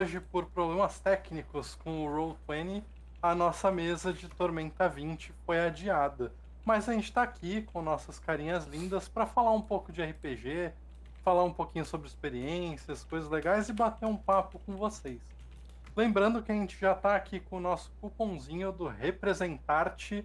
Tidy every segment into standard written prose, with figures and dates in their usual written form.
hoje, por problemas técnicos com o Roll20, a nossa mesa de Tormenta 20 foi adiada. Mas a gente está aqui com nossas carinhas lindas para falar um pouco de RPG, falar um pouquinho sobre experiências, coisas legais e bater um papo com vocês. Lembrando que a gente já está aqui com o nosso cupomzinho do Representarte.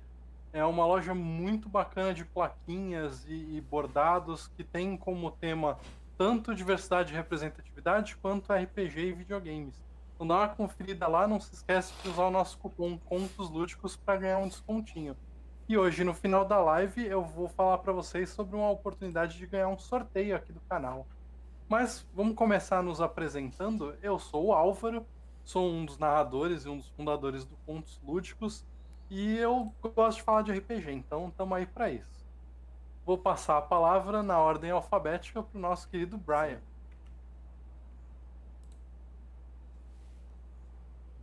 É uma loja muito bacana de plaquinhas e bordados que tem como tema tanto diversidade e representatividade quanto RPG e videogames. Então dá uma conferida lá, não se esquece de usar o nosso cupom Contos Lúdicos para ganhar um descontinho. E hoje, no final da live, eu vou falar para vocês sobre uma oportunidade de ganhar um sorteio aqui do canal. Mas vamos começar nos apresentando. Eu sou o Álvaro, sou um dos narradores e um dos fundadores do Contos Lúdicos, e eu gosto de falar de RPG, então estamos aí para isso. Vou passar a palavra na ordem alfabética para o nosso querido Sim. Brian.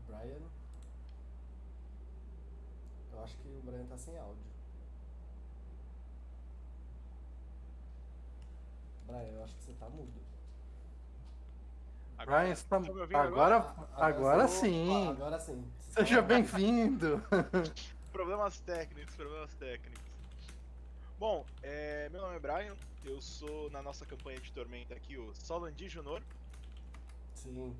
Brian. Eu acho que o Brian tá sem áudio. Brian, eu acho que você tá mudo. Brian, Agora? está... Estão me ouvindo agora? agora, Agora sim. agora Opa, sim. agora sim. Você tá Seja ótimo. bem-vindo. Problemas técnicos, problemas técnicos. Bom, meu nome é Brian, eu sou na nossa campanha de Tormenta aqui o Solandi Junor. Sim.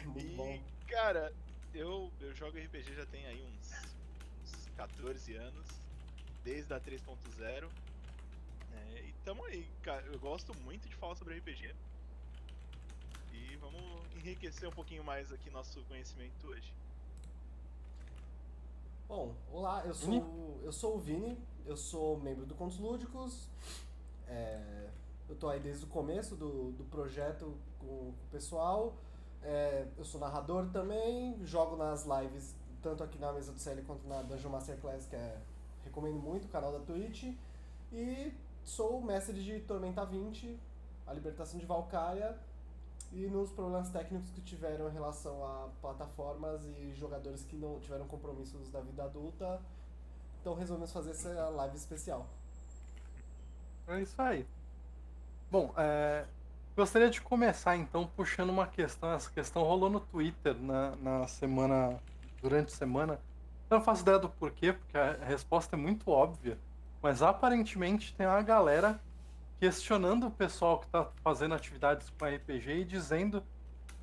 Muito bom. E, cara, eu jogo RPG já tem aí uns 14 anos, desde a 3.0. E tamo aí, cara, eu gosto muito de falar sobre RPG. E vamos enriquecer um pouquinho mais aqui nosso conhecimento hoje. Bom, olá, eu sou o Vini, eu sou membro do Contos Lúdicos. Eu tô aí desde o começo do projeto com o pessoal. Eu sou narrador também, jogo nas lives, tanto aqui na mesa do CL quanto na Dungeon Masterclass, recomendo muito o canal da Twitch. E sou o mestre de Tormenta 20, a Libertação de Valkyria, e nos problemas técnicos que tiveram em relação a plataformas e jogadores que não tiveram compromissos da vida adulta. Então resolvemos fazer essa live especial. É isso aí. Bom, gostaria de começar então puxando uma questão. Essa questão rolou no Twitter na semana, durante a semana. Eu não faço ideia do porquê, porque a resposta é muito óbvia, mas aparentemente tem uma galera questionando o pessoal que está fazendo atividades com RPG e dizendo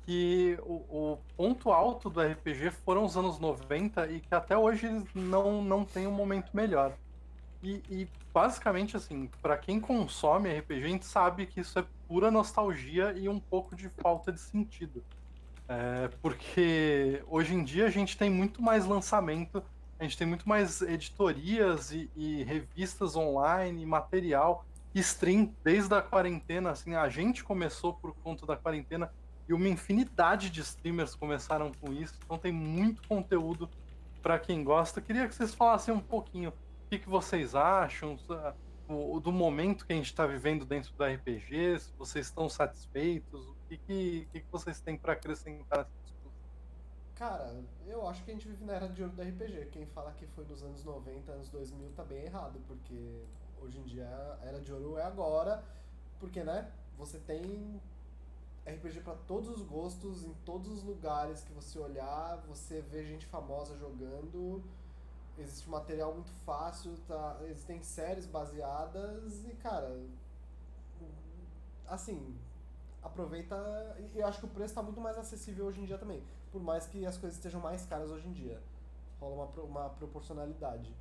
que o ponto alto do RPG foram os anos 90 e que até hoje eles não tem um momento melhor. Basicamente, assim, para quem consome RPG, a gente sabe que isso é pura nostalgia e um pouco de falta de sentido. Porque hoje em dia a gente tem muito mais lançamento, a gente tem muito mais editorias e revistas online, material, stream desde a quarentena. Assim, a gente começou por conta da quarentena e uma infinidade de streamers começaram com isso, então tem muito conteúdo para quem gosta. Queria que vocês falassem um pouquinho que vocês acham do momento que a gente está vivendo dentro do RPG, se vocês estão satisfeitos, o que vocês têm para acrescentar nessa discussão. Cara, eu acho que a gente vive na era de ouro do RPG. Quem fala que foi nos anos 90, anos 2000 tá bem errado, porque hoje em dia a era de ouro é agora, porque, né, você tem RPG pra todos os gostos, em todos os lugares que você olhar, você vê gente famosa jogando, existe material muito fácil, tá, existem séries baseadas e, cara, assim, aproveita. E eu acho que o preço está muito mais acessível hoje em dia também. Por mais que as coisas estejam mais caras hoje em dia. Rola uma proporcionalidade.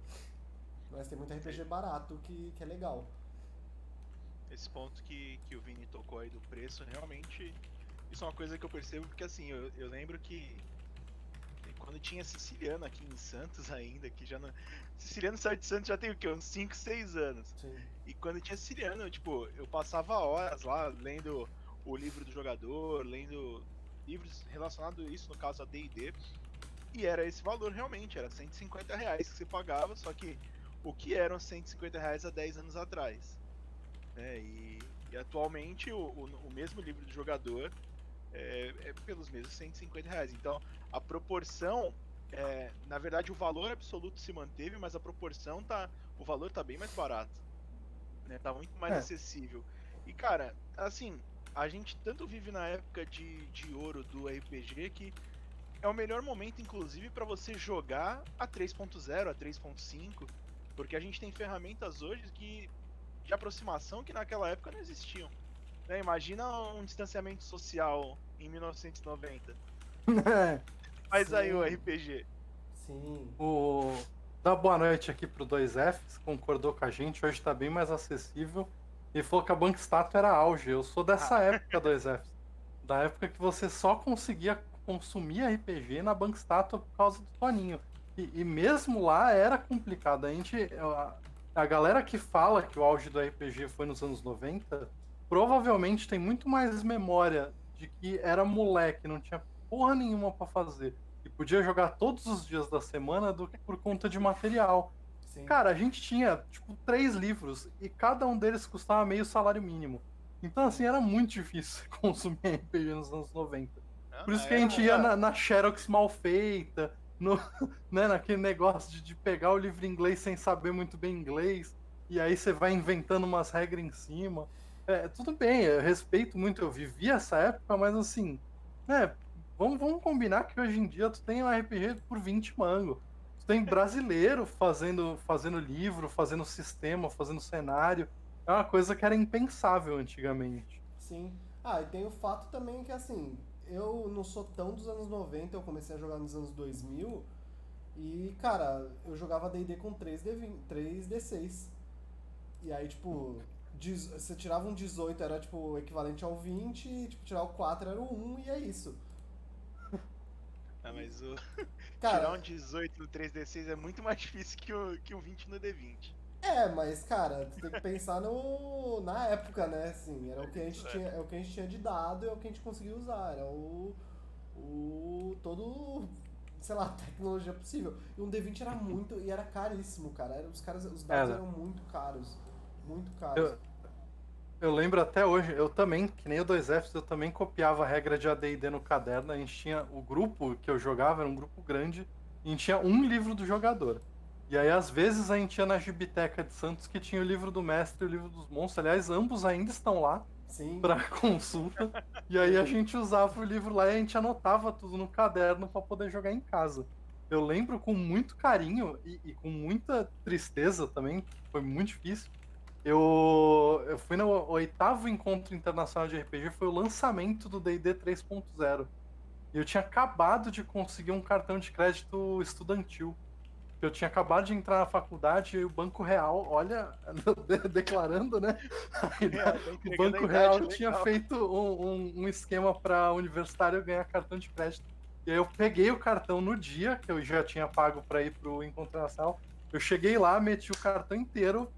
Mas tem muito RPG barato que é legal. Esse ponto que o Vini tocou aí do preço, realmente, isso é uma coisa que eu percebo, porque assim, eu lembro que quando tinha Siciliano aqui em Santos ainda, que já não. Siciliano saiu de Santos já tem o quê? Uns 5, 6 anos. Sim. E quando tinha Siciliano, tipo, eu passava horas lá lendo o livro do jogador, lendo livros relacionados a isso, no caso a D&D, e era esse valor realmente, era R$ 150 que você pagava, só que o que eram R$ 150 há 10 anos atrás? Né? E atualmente o mesmo livro do jogador é pelos mesmos R$ 150. Então a proporção, na verdade o valor absoluto se manteve, mas a proporção tá, o valor tá bem mais barato, né? Tá muito mais É, acessível. E cara, assim, a gente tanto vive na época de ouro do RPG que é o melhor momento, inclusive, para você jogar a 3.0, a 3.5, porque a gente tem ferramentas hoje de aproximação que naquela época não existiam. Né? Imagina um distanciamento social em 1990. Faz aí o Sim, RPG. sim. O... Dá boa noite aqui pro 2Fs, concordou com a gente, hoje tá bem mais acessível. E falou que a Banco Status era auge. Eu sou dessa Ah, época, 2Fs. Da época que você só conseguia consumir RPG na Banco Status por causa do Toninho. E mesmo lá era complicado. A galera que fala que o auge do RPG foi nos anos 90, provavelmente tem muito mais memória de que era moleque, não tinha porra nenhuma pra fazer e podia jogar todos os dias da semana do que por conta de material. Sim. Cara, a gente tinha, tipo, 3 livros e cada um deles custava meio salário mínimo. Então, assim, era muito difícil consumir RPG nos anos 90. não, Por na isso que a gente ia época. na Xerox mal feita, no, né, naquele negócio de pegar o livro em inglês sem saber muito bem inglês, e aí você vai inventando umas regras em cima. Tudo bem, eu respeito muito, eu vivi essa época, mas assim, né, vamos combinar que hoje em dia tu tem um RPG por 20 mango. Tu tem brasileiro fazendo livro, fazendo sistema, fazendo cenário. É uma coisa que era impensável antigamente. Sim. Ah, e tem o fato também que, assim, eu não sou tão dos anos 90, eu comecei a jogar nos anos 2000 e, cara, eu jogava D&D com 3D6. E aí, tipo, você tirava um 18 era, tipo, o equivalente ao 20 e, tipo, tirar o 4 era o 1 e é isso. Ah, E, mas tirar um cara, 18 no 3D6 é muito mais difícil que um 20 no D20. mas, cara, tu tem que pensar na época, né? Assim, era o que a gente tinha, é o que a gente tinha de dado e é o que a gente conseguia usar. Era todo, sei lá, tecnologia possível. E um D20 era muito, e era caríssimo, cara. Os dados Era. eram muito caros. Muito caros. Eu, eu lembro até hoje, eu também, que nem o 2Fs, eu também copiava a regra de AD&D no caderno. A gente tinha o grupo que eu jogava, era um grupo grande, e a gente tinha um livro do jogador. E aí, às vezes, a gente ia na Gibiteca de Santos, que tinha o livro do mestre e o livro dos monstros. Aliás, ambos ainda estão lá Sim, para consulta. E aí a gente usava o livro lá e a gente anotava tudo no caderno para poder jogar em casa. Eu lembro com muito carinho e com muita tristeza também, foi muito difícil. Eu fui no 8º encontro internacional de RPG, foi o lançamento do D&D 3.0. E eu tinha acabado de conseguir um cartão de crédito estudantil. Eu tinha acabado de entrar na faculdade e o Banco Real, olha, declarando, né? Aí, Tá o entregando a Banco idade, Real tinha legal. feito um esquema para universitário ganhar cartão de crédito. E aí eu peguei o cartão no dia que eu já tinha pago para ir para o encontro nacional. Eu cheguei lá, meti o cartão inteiro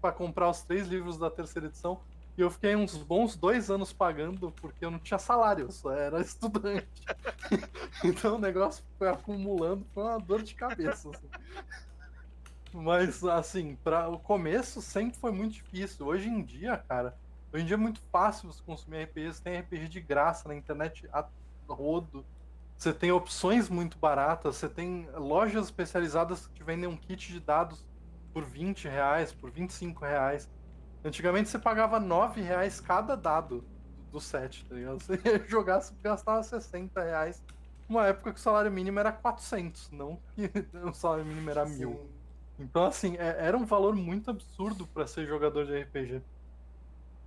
para comprar os 3 livros da terceira edição. E eu fiquei uns bons 2 anos pagando, porque eu não tinha salário, eu só era estudante. Então o negócio foi acumulando, foi uma dor de cabeça. Assim. Mas, assim, para o começo sempre foi muito difícil. Hoje em dia, cara, hoje em dia é muito fácil você consumir RPG. Você tem RPG de graça na internet a rodo. Você tem opções muito baratas. Você tem lojas especializadas que te vendem um kit de dados por R$ 20, por R$ 25. Antigamente você pagava R$ 9 cada dado do set, tá ligado? Você ia jogar, você gastava R$ 60. Uma época que o salário mínimo era 400, não que o salário mínimo era 1.000. sim. Então, assim, era um valor muito absurdo para ser jogador de RPG.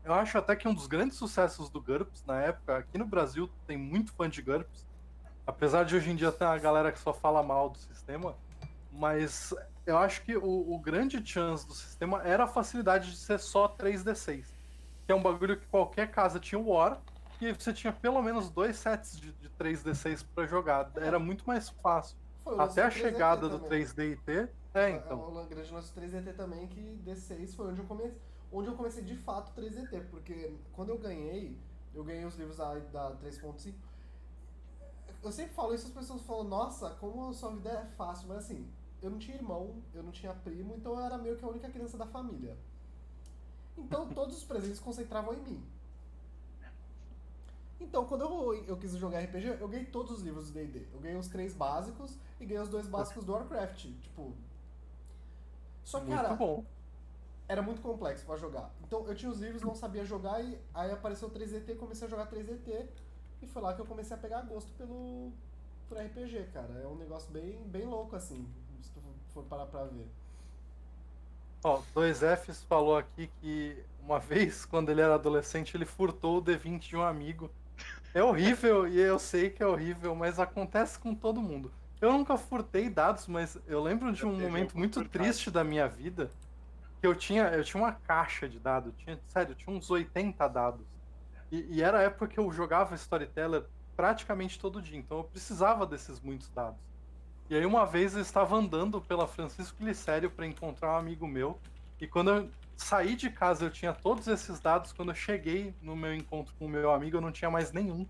Eu acho até que um dos grandes sucessos do GURPS na época, aqui no Brasil tem muito fã de GURPS, apesar de hoje em dia ter uma galera que só fala mal do sistema, mas eu acho que o grande chance do sistema era a facilidade de ser só 3D6, que é um bagulho que qualquer casa tinha o War, e aí você tinha pelo menos 2 sets de 3D6 para jogar. É, Era muito mais fácil. foi o lance Até do a 3DT chegada do também. 3D&T, É então. o grande lance do 3DT também, que D6 foi onde eu comecei de fato 3DT, porque quando eu ganhei os livros da 3.5. Eu sempre falo isso, as pessoas falam, nossa, como a sua vida é fácil, mas assim, eu não tinha irmão, eu não tinha primo, então eu era meio que a única criança da família. Então todos os presentes concentravam em mim. Então, quando eu quis jogar RPG, eu ganhei todos os livros do D&D. Eu ganhei os 3 básicos e ganhei os 2 básicos do Warcraft. Tipo. Só que, Muito cara, bom. era muito complexo pra jogar. Então eu tinha os livros, não sabia jogar, e aí apareceu o 3DT, comecei a jogar 3DT, e foi lá que eu comecei a pegar gosto por RPG, cara. É um negócio bem louco, assim, se tu for parar pra ver. Ó, 2Fs falou aqui que uma vez, quando ele era adolescente, ele furtou o D20 de um amigo. É horrível, e eu sei que é horrível, mas acontece com todo mundo. Eu nunca furtei dados, mas eu lembro de Já um teve momento algum muito furtado. triste da minha vida, que eu tinha uma caixa de dados, sério, eu tinha uns 80 dados. E era a época que eu jogava Storyteller praticamente todo dia, então eu precisava desses muitos dados. E aí uma vez eu estava andando pela Francisco Glicério para encontrar um amigo meu, e quando eu saí de casa eu tinha todos esses dados, quando eu cheguei no meu encontro com o meu amigo eu não tinha mais nenhum,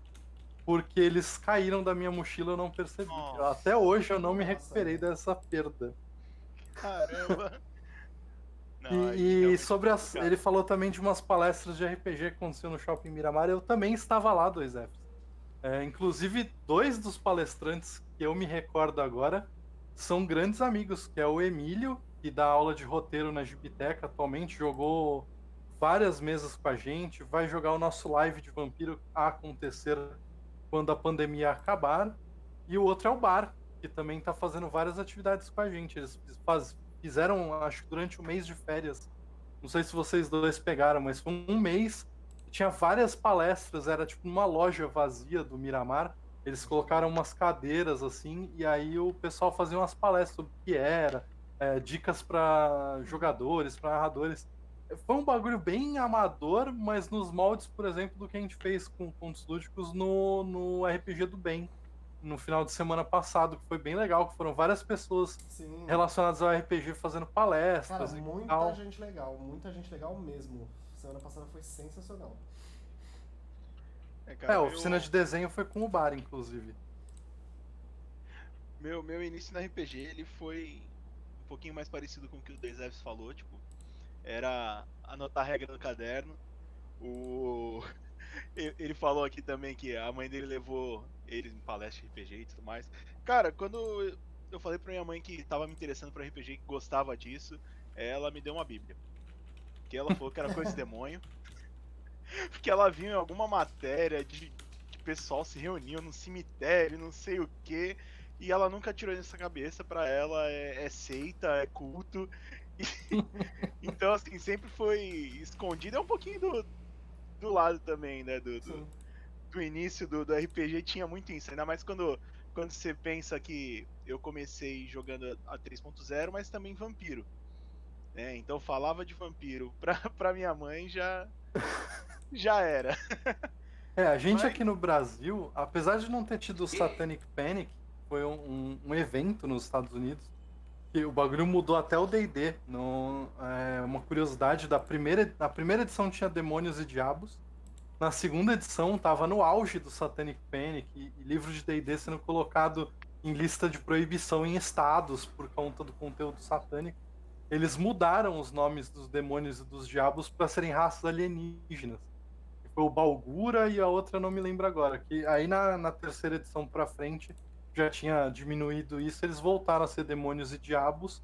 porque eles caíram da minha mochila e eu não percebi. Nossa. Até hoje eu não me Nossa. recuperei dessa perda. Caramba. Não, aí E realmente é sobre complicado. ele falou também de umas palestras de RPG que aconteceu no Shopping Miramar, eu também estava lá, 2Fs. Inclusive, dois dos palestrantes que eu me recordo agora são grandes amigos, que é o Emílio, que dá aula de roteiro na Gibiteca atualmente, jogou várias mesas com a gente, vai jogar o nosso live de vampiro a acontecer quando a pandemia acabar, e o outro é o Bar, que também está fazendo várias atividades com a gente. Eles fizeram, acho que durante o mês de férias, não sei se vocês dois pegaram, mas foi um mês, tinha várias palestras, era tipo uma loja vazia do Miramar, eles colocaram umas cadeiras assim, e aí o pessoal fazia umas palestras sobre o que era, dicas para jogadores, para narradores. Foi um bagulho bem amador, mas nos moldes, por exemplo, do que a gente fez com Contos Lúdicos no RPG do Bem, no final de semana passado, que foi bem legal, que foram várias pessoas Sim. relacionadas ao RPG fazendo Cara, palestras e tal. muita gente legal mesmo. Semana passada foi sensacional. Cara, A oficina de desenho foi com o Bar, inclusive. meu início na RPG, ele foi um pouquinho mais parecido com o que o 2Fs falou, tipo, era anotar a regra no caderno. O ele falou aqui também que a mãe dele levou ele em palestra de RPG e tudo mais. Cara, quando eu falei pra minha mãe que tava me interessando por RPG, que gostava disso, ela me deu uma bíblia. Que ela falou que era coisa de demônio. Porque ela viu em alguma matéria de que o pessoal se reuniam no cemitério, não sei o que, e ela nunca tirou isso da cabeça. Pra ela é seita, é culto. Então, assim, sempre foi escondido. É um pouquinho do lado também, né? Sim. Do início do RPG tinha muito isso. Ainda mais quando você pensa que eu comecei jogando a 3.0, mas também vampiro. Né? Então falava de vampiro pra minha mãe já era. A gente Mas aqui no Brasil, apesar de não ter tido o Satanic Panic, foi um evento nos Estados Unidos, que o bagulho mudou até o D&D. Uma curiosidade, na primeira edição tinha demônios e diabos, na segunda edição tava no auge do Satanic Panic, e livro de D&D sendo colocado em lista de proibição em estados por conta do conteúdo satânico. Eles mudaram os nomes dos demônios e dos diabos para serem raças alienígenas. Foi o Balgura e a outra não me lembro agora. Que aí na terceira edição pra frente já tinha diminuído isso, eles voltaram a ser demônios e diabos,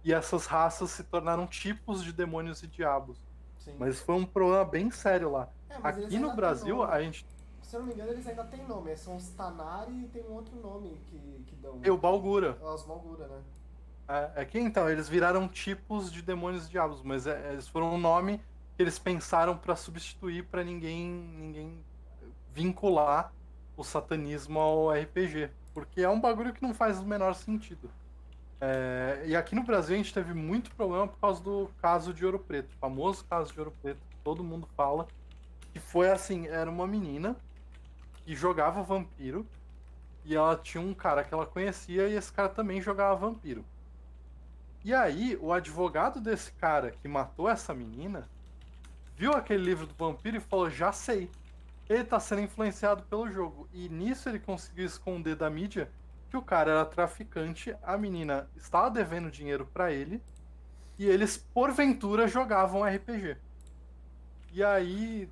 e essas raças se tornaram tipos de demônios e diabos. Sim. Mas foi um problema bem sério lá. Mas eles Aqui no ainda Brasil, têm nome. a gente. Se eu não me engano, eles ainda têm nome. São os Tanari e tem um outro nome que dão. E o Balgura. Os Valgura, né? Que então, eles viraram tipos de demônios e diabos, mas eles foram um nome que eles pensaram para substituir, para ninguém vincular o satanismo ao RPG, porque é um bagulho que não faz o menor sentido. E aqui no Brasil a gente teve muito problema por causa do caso de Ouro Preto, o famoso caso de Ouro Preto, que todo mundo fala, que foi assim, era uma menina que jogava vampiro, e ela tinha um cara que ela conhecia, e esse cara também jogava vampiro. E aí, o advogado desse cara que matou essa menina viu aquele livro do vampiro e falou: já sei, ele tá sendo influenciado pelo jogo. E nisso ele conseguiu esconder da mídia que o cara era traficante, a menina estava devendo dinheiro pra ele, e eles, porventura, jogavam RPG. E aí,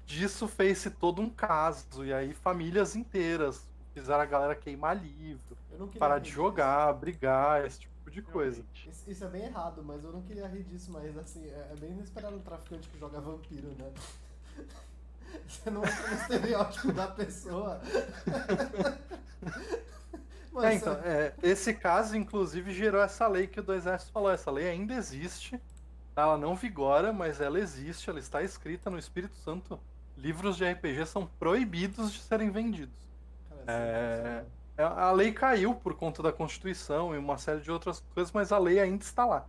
disso fez-se todo um caso, e aí famílias inteiras fizeram a galera queimar livro, Eu não queria parar ver de disso. jogar, brigar, esse tipo tipo de coisa. Realmente. Isso é bem errado, mas eu não queria rir disso, mas assim, é bem inesperado um traficante que joga vampiro, né? Você não entra no estereótipo da pessoa. Mas, Então, esse caso, inclusive, gerou essa lei que o 2S falou. Essa lei ainda existe, tá? Ela não vigora, mas ela existe, ela está escrita no Espírito Santo. Livros de RPG são proibidos de serem vendidos. cara, É, sensacional. a lei caiu por conta da Constituição e uma série de outras coisas, mas a lei ainda está lá.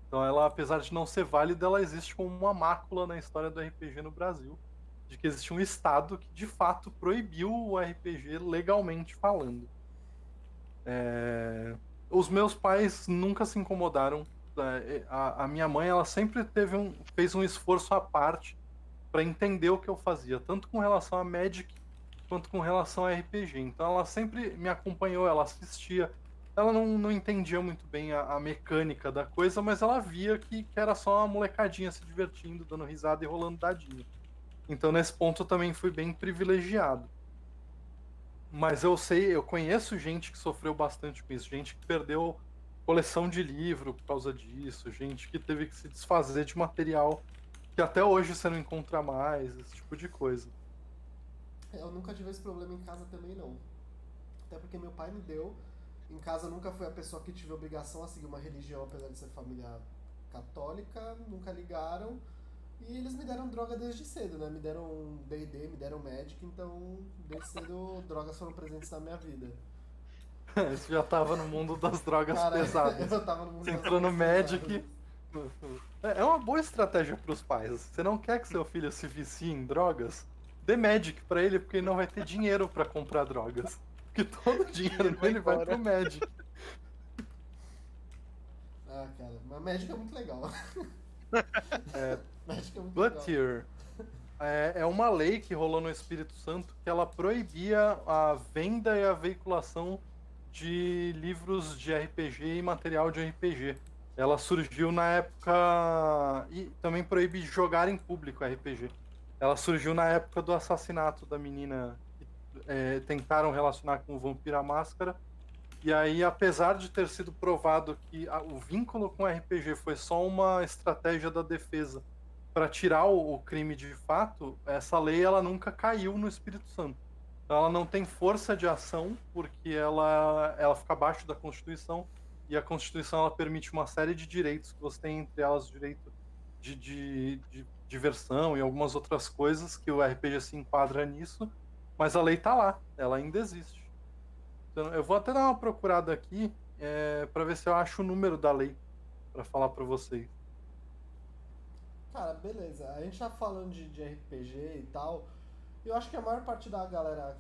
Então, ela, apesar de não ser válida, ela existe como uma mácula na história do RPG no Brasil, de que existe um estado que de fato proibiu o RPG legalmente falando. Os meus pais nunca se incomodaram. A minha mãe, ela sempre fez um esforço à parte para entender o que eu fazia, tanto com relação a Magic quanto com relação a RPG. Então ela sempre me acompanhou, ela assistia. Ela não entendia muito bem a mecânica da coisa, mas ela via que era só uma molecadinha se divertindo, dando risada e rolando dadinho. Então nesse ponto eu também fui bem privilegiado. Mas eu conheço gente que sofreu bastante com isso, gente que perdeu coleção de livro por causa disso, gente que teve que se desfazer de material que até hoje você não encontra mais, esse tipo de coisa. Eu nunca tive esse problema em casa também, não. Até porque meu pai me deu. Em casa eu nunca fui a pessoa que tive obrigação a seguir uma religião, apesar de ser família católica, nunca ligaram. E eles me deram droga desde cedo, né? Me deram D&D, me deram Magic, então desde cedo drogas foram presentes na minha vida. Você já tava no mundo das drogas Cara, pesadas. eu tava no mundo Você das entrou no drogas Magic. pesadas. É uma boa estratégia para os pais. Você não quer que seu filho se vicie em drogas? Dê Magic para ele, porque ele não vai ter dinheiro para comprar drogas. Porque todo o dinheiro Dinheiro vai dele vai embora. pro Magic. Ah, cara, mas Magic é muito legal. É, Magic é muito Blood legal. Tier é uma lei que rolou no Espírito Santo que ela proibia a venda e a veiculação de livros de RPG e material de RPG. Ela surgiu na época. E também proíbe jogar em público RPG. Ela surgiu na época do assassinato da menina que tentaram relacionar com o Vampiro à Máscara. E aí, apesar de ter sido provado que o vínculo com o RPG foi só uma estratégia da defesa para tirar o crime de fato, essa lei ela nunca caiu no Espírito Santo. Então, ela não tem força de ação, porque ela fica abaixo da Constituição, e a Constituição ela permite uma série de direitos que você tem, entre elas o direito de diversão e algumas outras coisas que o RPG se enquadra nisso, mas a lei está lá, ela ainda existe. Então, eu vou até dar uma procurada aqui para ver se eu acho o número da lei para falar para vocês. Cara, beleza. A gente tá falando de RPG e tal. Eu acho que a maior parte da galera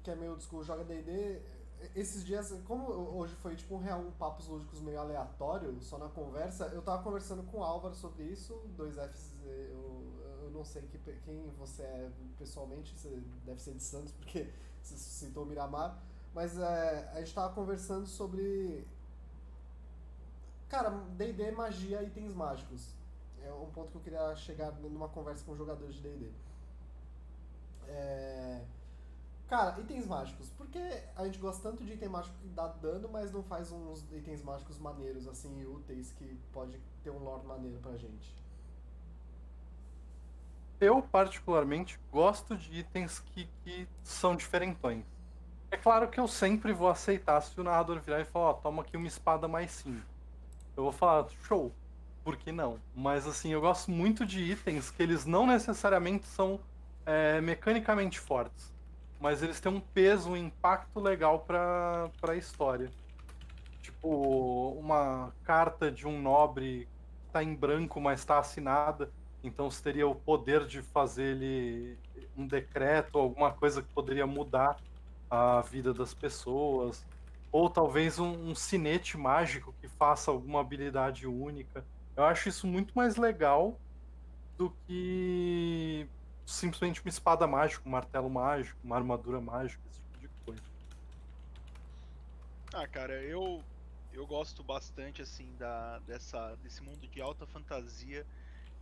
que é meio old school, joga D&D, esses dias, como hoje foi tipo um papos lúdicos meio aleatório, só na conversa, eu tava conversando com o Álvaro sobre isso, 2Fs, eu não sei quem você é pessoalmente, você deve ser de Santos, porque você citou Miramar, mas a gente tava conversando sobre, cara, D&D, magia e itens mágicos. É um ponto que eu queria chegar numa conversa com jogadores de D&D. Cara, itens mágicos. Por que a gente gosta tanto de item mágico que dá dano, mas não faz uns itens mágicos maneiros, assim, úteis, que pode ter um lore maneiro pra gente? Eu, particularmente, gosto de itens que são diferentões. É claro que eu sempre vou aceitar se o narrador virar e falar, ó, toma aqui uma espada mais 5. Eu vou falar, show, por que não? Mas assim, eu gosto muito de itens que eles não necessariamente são mecanicamente fortes, mas eles têm um peso, um impacto legal para a história. Tipo, uma carta de um nobre que está em branco, mas está assinada, então você teria o poder de fazer ele um decreto, alguma coisa que poderia mudar a vida das pessoas. Ou talvez um sinete mágico que faça alguma habilidade única. Eu acho isso muito mais legal do que simplesmente uma espada mágica, um martelo mágico, uma armadura mágica, esse tipo de coisa. Ah, cara, eu gosto bastante assim desse mundo de alta fantasia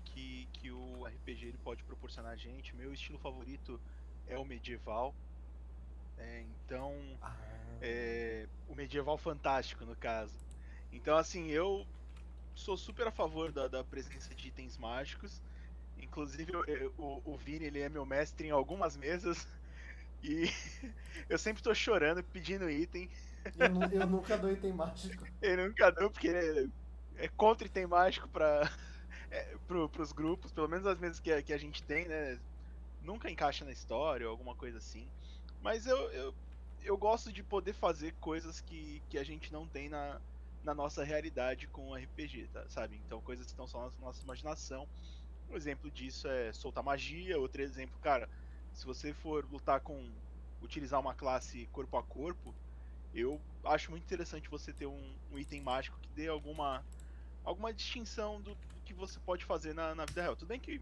que o RPG ele pode proporcionar a gente. Meu estilo favorito é o medieval. Então, Ah, o medieval fantástico no caso. Então, assim, eu sou super a favor da presença de itens mágicos. Inclusive, o Vini, ele é meu mestre em algumas mesas. E eu sempre tô chorando, pedindo item. Eu nunca dou item mágico. Ele nunca deu, porque ele é contra item mágico pros grupos. Pelo menos as mesas que a gente tem, né? Nunca encaixa na história ou alguma coisa assim. Mas eu gosto de poder fazer coisas que a gente não tem na nossa realidade com o RPG, tá, sabe? Então, coisas que estão só na nossa imaginação. Um exemplo disso é soltar magia. Outro exemplo, cara, se você for lutar com. Utilizar uma classe corpo a corpo, eu acho muito interessante você ter um item mágico que dê alguma distinção do que você pode fazer na vida real. Tudo bem que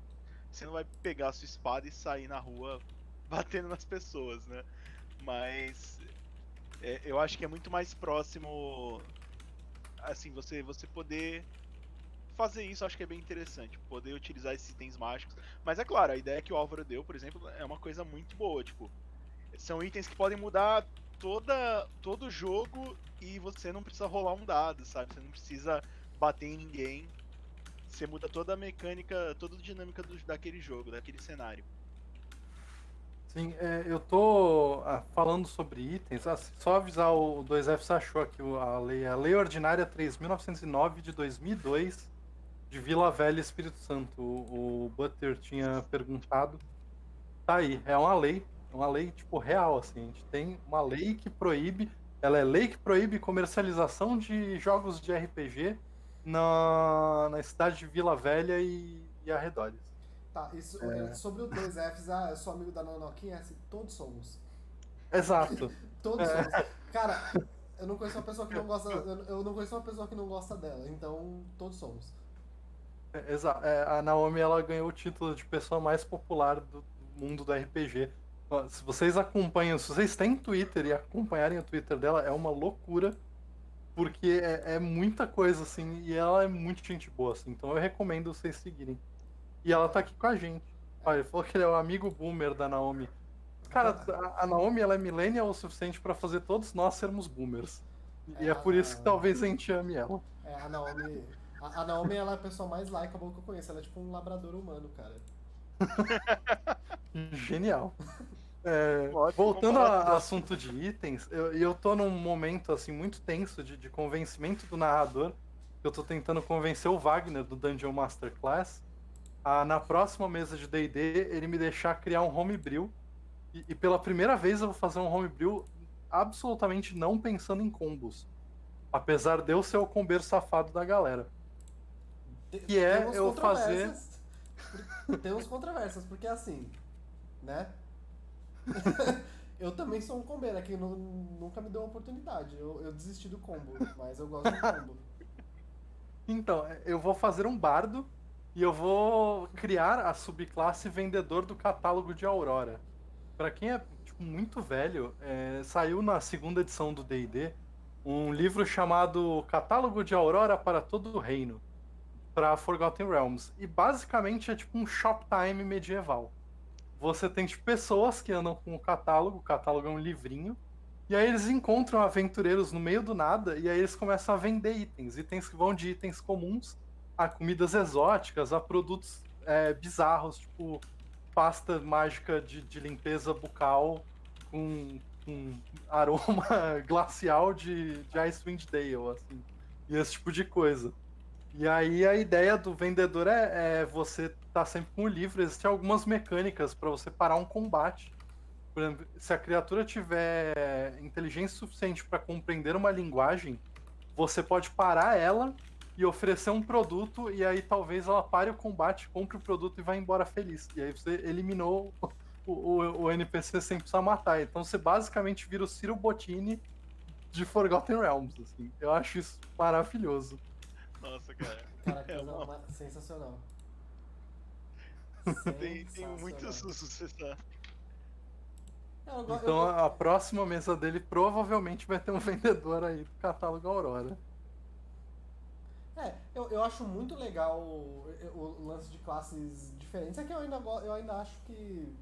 você não vai pegar a sua espada e sair na rua batendo nas pessoas, né? Mas eu acho que é muito mais próximo, assim, você poder fazer isso. Acho que é bem interessante, poder utilizar esses itens mágicos. Mas é claro, a ideia que o Álvaro deu, por exemplo, é uma coisa muito boa. Tipo, são itens que podem mudar todo o jogo e você não precisa rolar um dado, sabe? Você não precisa bater em ninguém. Você muda toda a mecânica, toda a dinâmica daquele jogo, daquele cenário. Sim, eu tô falando sobre itens. Só avisar o 2F achou aqui a lei ordinária 3.909 de 2002 de Vila Velha, Espírito Santo. O Butter tinha perguntado. Tá aí, é uma lei tipo real, assim. A gente tem uma lei que proíbe, ela é lei que proíbe comercialização de jogos de RPG na cidade de Vila Velha e arredores. Tá, isso, sobre o 2Fs, eu sou amigo da Nanoquinha, assim, todos somos. Exato. Todos somos. Cara, eu não conheço uma pessoa que não gosta. Eu não conheço uma pessoa que não gosta dela, então todos somos. A Naomi ela ganhou o título de pessoa mais popular do mundo do RPG. Ó, se vocês acompanham, se vocês têm Twitter e acompanharem o Twitter dela, é uma loucura, porque é muita coisa, assim, e ela é muito gente boa, assim, então eu recomendo vocês seguirem. E ela tá aqui com a gente. Olha, ele falou que ele é o amigo boomer da Naomi. Cara, a Naomi ela é millennial o suficiente pra fazer todos nós sermos boomers. É, E é por isso que talvez a gente ame ela. a Naomi. A Naomi ela é a pessoa mais likeable que eu conheço. Ela é tipo um labrador humano, cara. Genial. Ótimo Voltando comparação. ao assunto de itens, eu tô num momento assim muito tenso de convencimento do narrador. Eu tô tentando convencer o Wagner do Dungeon Master Class a, na próxima mesa de D&D, ele me deixar criar um homebrew. E pela primeira vez eu vou fazer um homebrew absolutamente não pensando em combos. Apesar de eu ser o combeiro safado da galera. Que é Temos eu fazer... controvérsias. Temos controvérsias, porque assim, né? Eu também sou um combeiro, é que nunca me deu uma oportunidade. Eu desisti do combo, mas eu gosto do combo. Então, eu vou fazer um bardo e eu vou criar a subclasse vendedor do catálogo de Aurora. Pra quem é tipo, muito velho, saiu na segunda edição do D&D um livro chamado Catálogo de Aurora para todo o Reino, para Forgotten Realms. E basicamente é tipo um Shoptime medieval. Você tem tipo, pessoas que andam com o catálogo é um livrinho, e aí eles encontram aventureiros no meio do nada, e aí eles começam a vender itens que vão de itens comuns a comidas exóticas, a produtos bizarros, tipo pasta mágica de limpeza bucal com aroma glacial de Icewind Dale, assim, e esse tipo de coisa. E aí a ideia do vendedor é você tá sempre com o livro, existem algumas mecânicas para você parar um combate. Por exemplo, se a criatura tiver inteligência suficiente para compreender uma linguagem, você pode parar ela e oferecer um produto, e aí talvez ela pare o combate, compre o produto e vá embora feliz. E aí você eliminou o NPC sem precisar matar. Então você basicamente vira o Ciro Bottini de Forgotten Realms. Assim. Eu acho isso maravilhoso. Nossa, cara. Cara, que É coisa uma... sensacional. tem muitos Sensacional. usos essa. Então a próxima mesa dele provavelmente vai ter um vendedor aí do catálogo Aurora. Eu acho muito legal o lance de classes diferentes. É que eu ainda acho que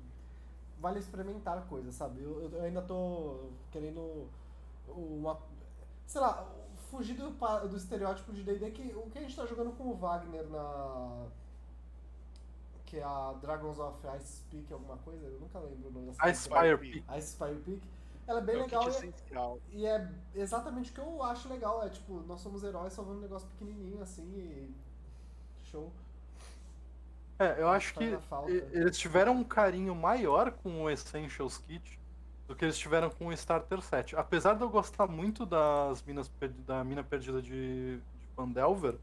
vale experimentar coisas, sabe? Eu ainda tô querendo uma... sei lá, fugir do estereótipo de D&D, que o que a gente tá jogando com o Wagner que é a Dragons of Ice Peak alguma coisa, eu nunca lembro o nome dessa Ice campanha. Fire Peak. Ice Spire Peak. Ela é bem É o legal kit essencial. e é exatamente o que eu acho legal, é tipo, nós somos heróis salvando um negócio pequenininho assim e show. Eu acho Faz que a falta. eles tiveram um carinho maior com o Essentials Kit do que eles tiveram com o Starter Set. Apesar de eu gostar muito da mina perdida de Phandelver,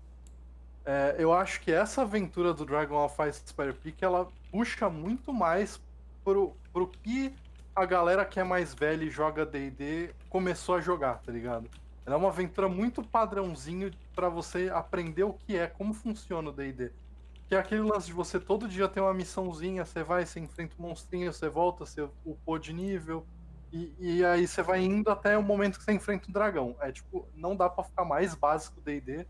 eu acho que essa aventura do Dragon of Ice Spire Peak, ela puxa muito mais pro que a galera que é mais velha e joga D&D começou a jogar, tá ligado? Ela é uma aventura muito padrãozinho pra você aprender o que é, como funciona o D&D. Que é aquele lance de você todo dia ter uma missãozinha, você vai, você enfrenta um monstrinho, você volta, você upou de nível, e aí você vai indo até o momento que você enfrenta um dragão. É tipo, não dá pra ficar mais básico D&D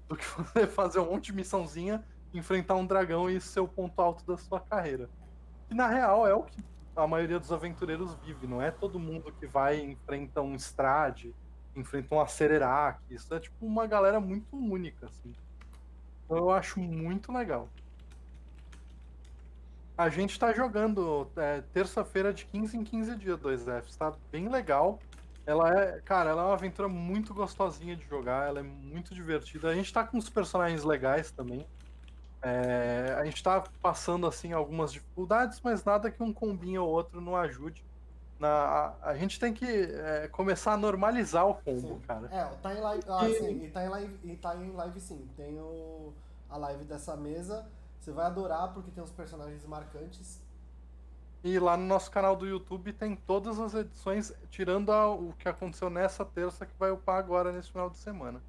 do que você fazer um monte de missãozinha, enfrentar um dragão e isso ser o ponto alto da sua carreira. E na real é o que a maioria dos aventureiros vive, não é todo mundo que vai e enfrenta um Strade, enfrenta um Acererac, isso é tipo uma galera muito única, assim. Então eu acho muito legal. A gente tá jogando terça-feira de 15 em 15 dias 2F, tá bem legal. Cara, ela é uma aventura muito gostosinha de jogar, ela é muito divertida. A gente tá com uns personagens legais também. A gente tá passando assim algumas dificuldades, mas nada que um combinho ou outro não ajude. A gente tem que começar a normalizar o combo, Sim. cara. Tá em live. Ah, sim, e tá em live sim. Tem a live dessa mesa. Você vai adorar porque tem uns personagens marcantes. E lá no nosso canal do YouTube tem todas as edições, tirando o que aconteceu nessa terça, que vai upar agora nesse final de semana.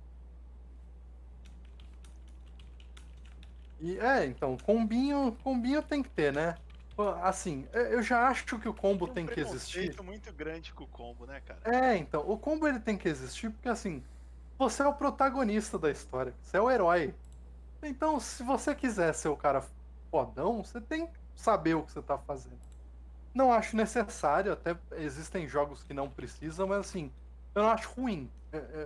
E então, combinho tem que ter, né? Pô, assim, eu já acho que o combo tem que existir. Preconceito muito grande com o combo, né, cara? Então, o combo ele tem que existir porque assim, você é o protagonista da história, você é o herói. Então, se você quiser ser o cara fodão, você tem que saber o que você tá fazendo. Não acho necessário, até existem jogos que não precisam, mas assim, eu não acho ruim.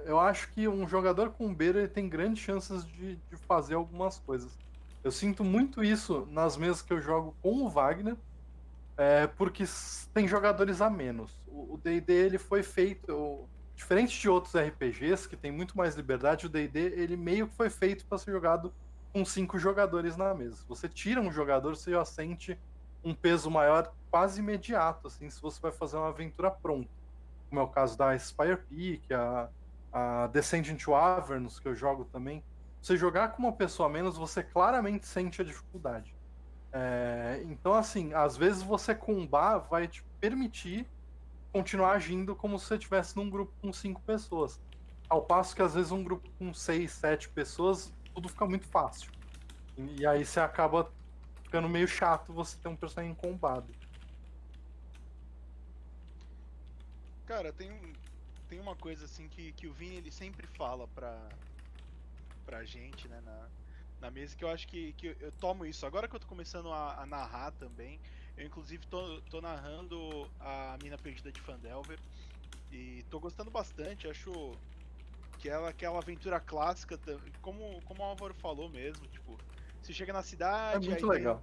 Eu acho que um jogador com beira ele tem grandes chances de fazer algumas coisas. Eu sinto muito isso nas mesas que eu jogo com o Wagner, porque tem jogadores a menos. O D&D ele foi feito, diferente de outros RPGs que tem muito mais liberdade, o D&D ele meio que foi feito para ser jogado com 5 jogadores na mesa. Se você tira um jogador, você já sente um peso maior quase imediato, assim, se você vai fazer uma aventura pronta. Como é o caso da Spire Peak, a Descending to Avernus, que eu jogo também. Você jogar com uma pessoa a menos, você claramente sente a dificuldade. Então, assim, às vezes você combar vai te permitir continuar agindo como se você estivesse num grupo com 5 pessoas. Ao passo que, às vezes, um grupo com 6, 7 pessoas, tudo fica muito fácil. E aí você acaba ficando meio chato você ter um personagem combado. Cara, tem uma coisa assim que o Vini ele sempre fala pra gente, né, na mesa, que eu acho que eu tomo isso. Agora que eu tô começando a narrar também, eu inclusive tô narrando a Mina Perdida de Phandelver e tô gostando bastante, acho que ela é aquela aventura clássica, como o Álvaro falou mesmo, tipo, você chega na É cidade, muito aí legal.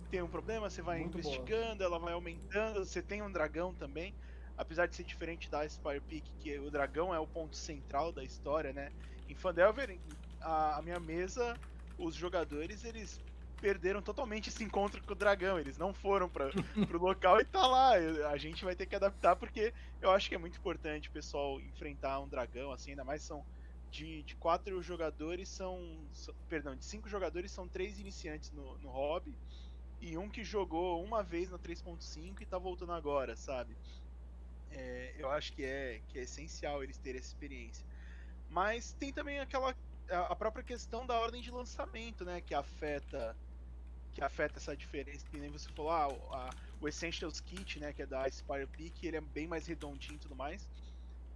tem um problema, você vai Muito investigando, ela vai aumentando, você tem um dragão também, apesar de ser diferente da Spire Peak, que o dragão é o ponto central da história, né? Em Phandelver, a minha mesa, os jogadores, eles perderam totalmente esse encontro com o dragão, eles não foram pro local e tá lá, a gente vai ter que adaptar porque eu acho que é muito importante o pessoal enfrentar um dragão, assim, ainda mais são de 4 jogadores perdão, de 5 jogadores são 3 iniciantes no hobby, e um que jogou uma vez na 3.5 e tá voltando agora, sabe? Eu acho que é essencial eles terem essa experiência. Mas tem também a própria questão da ordem de lançamento, né? Que afeta essa diferença. Que nem você falou, o Essentials Kit, né? Que é da Spire Peak, ele é bem mais redondinho e tudo mais.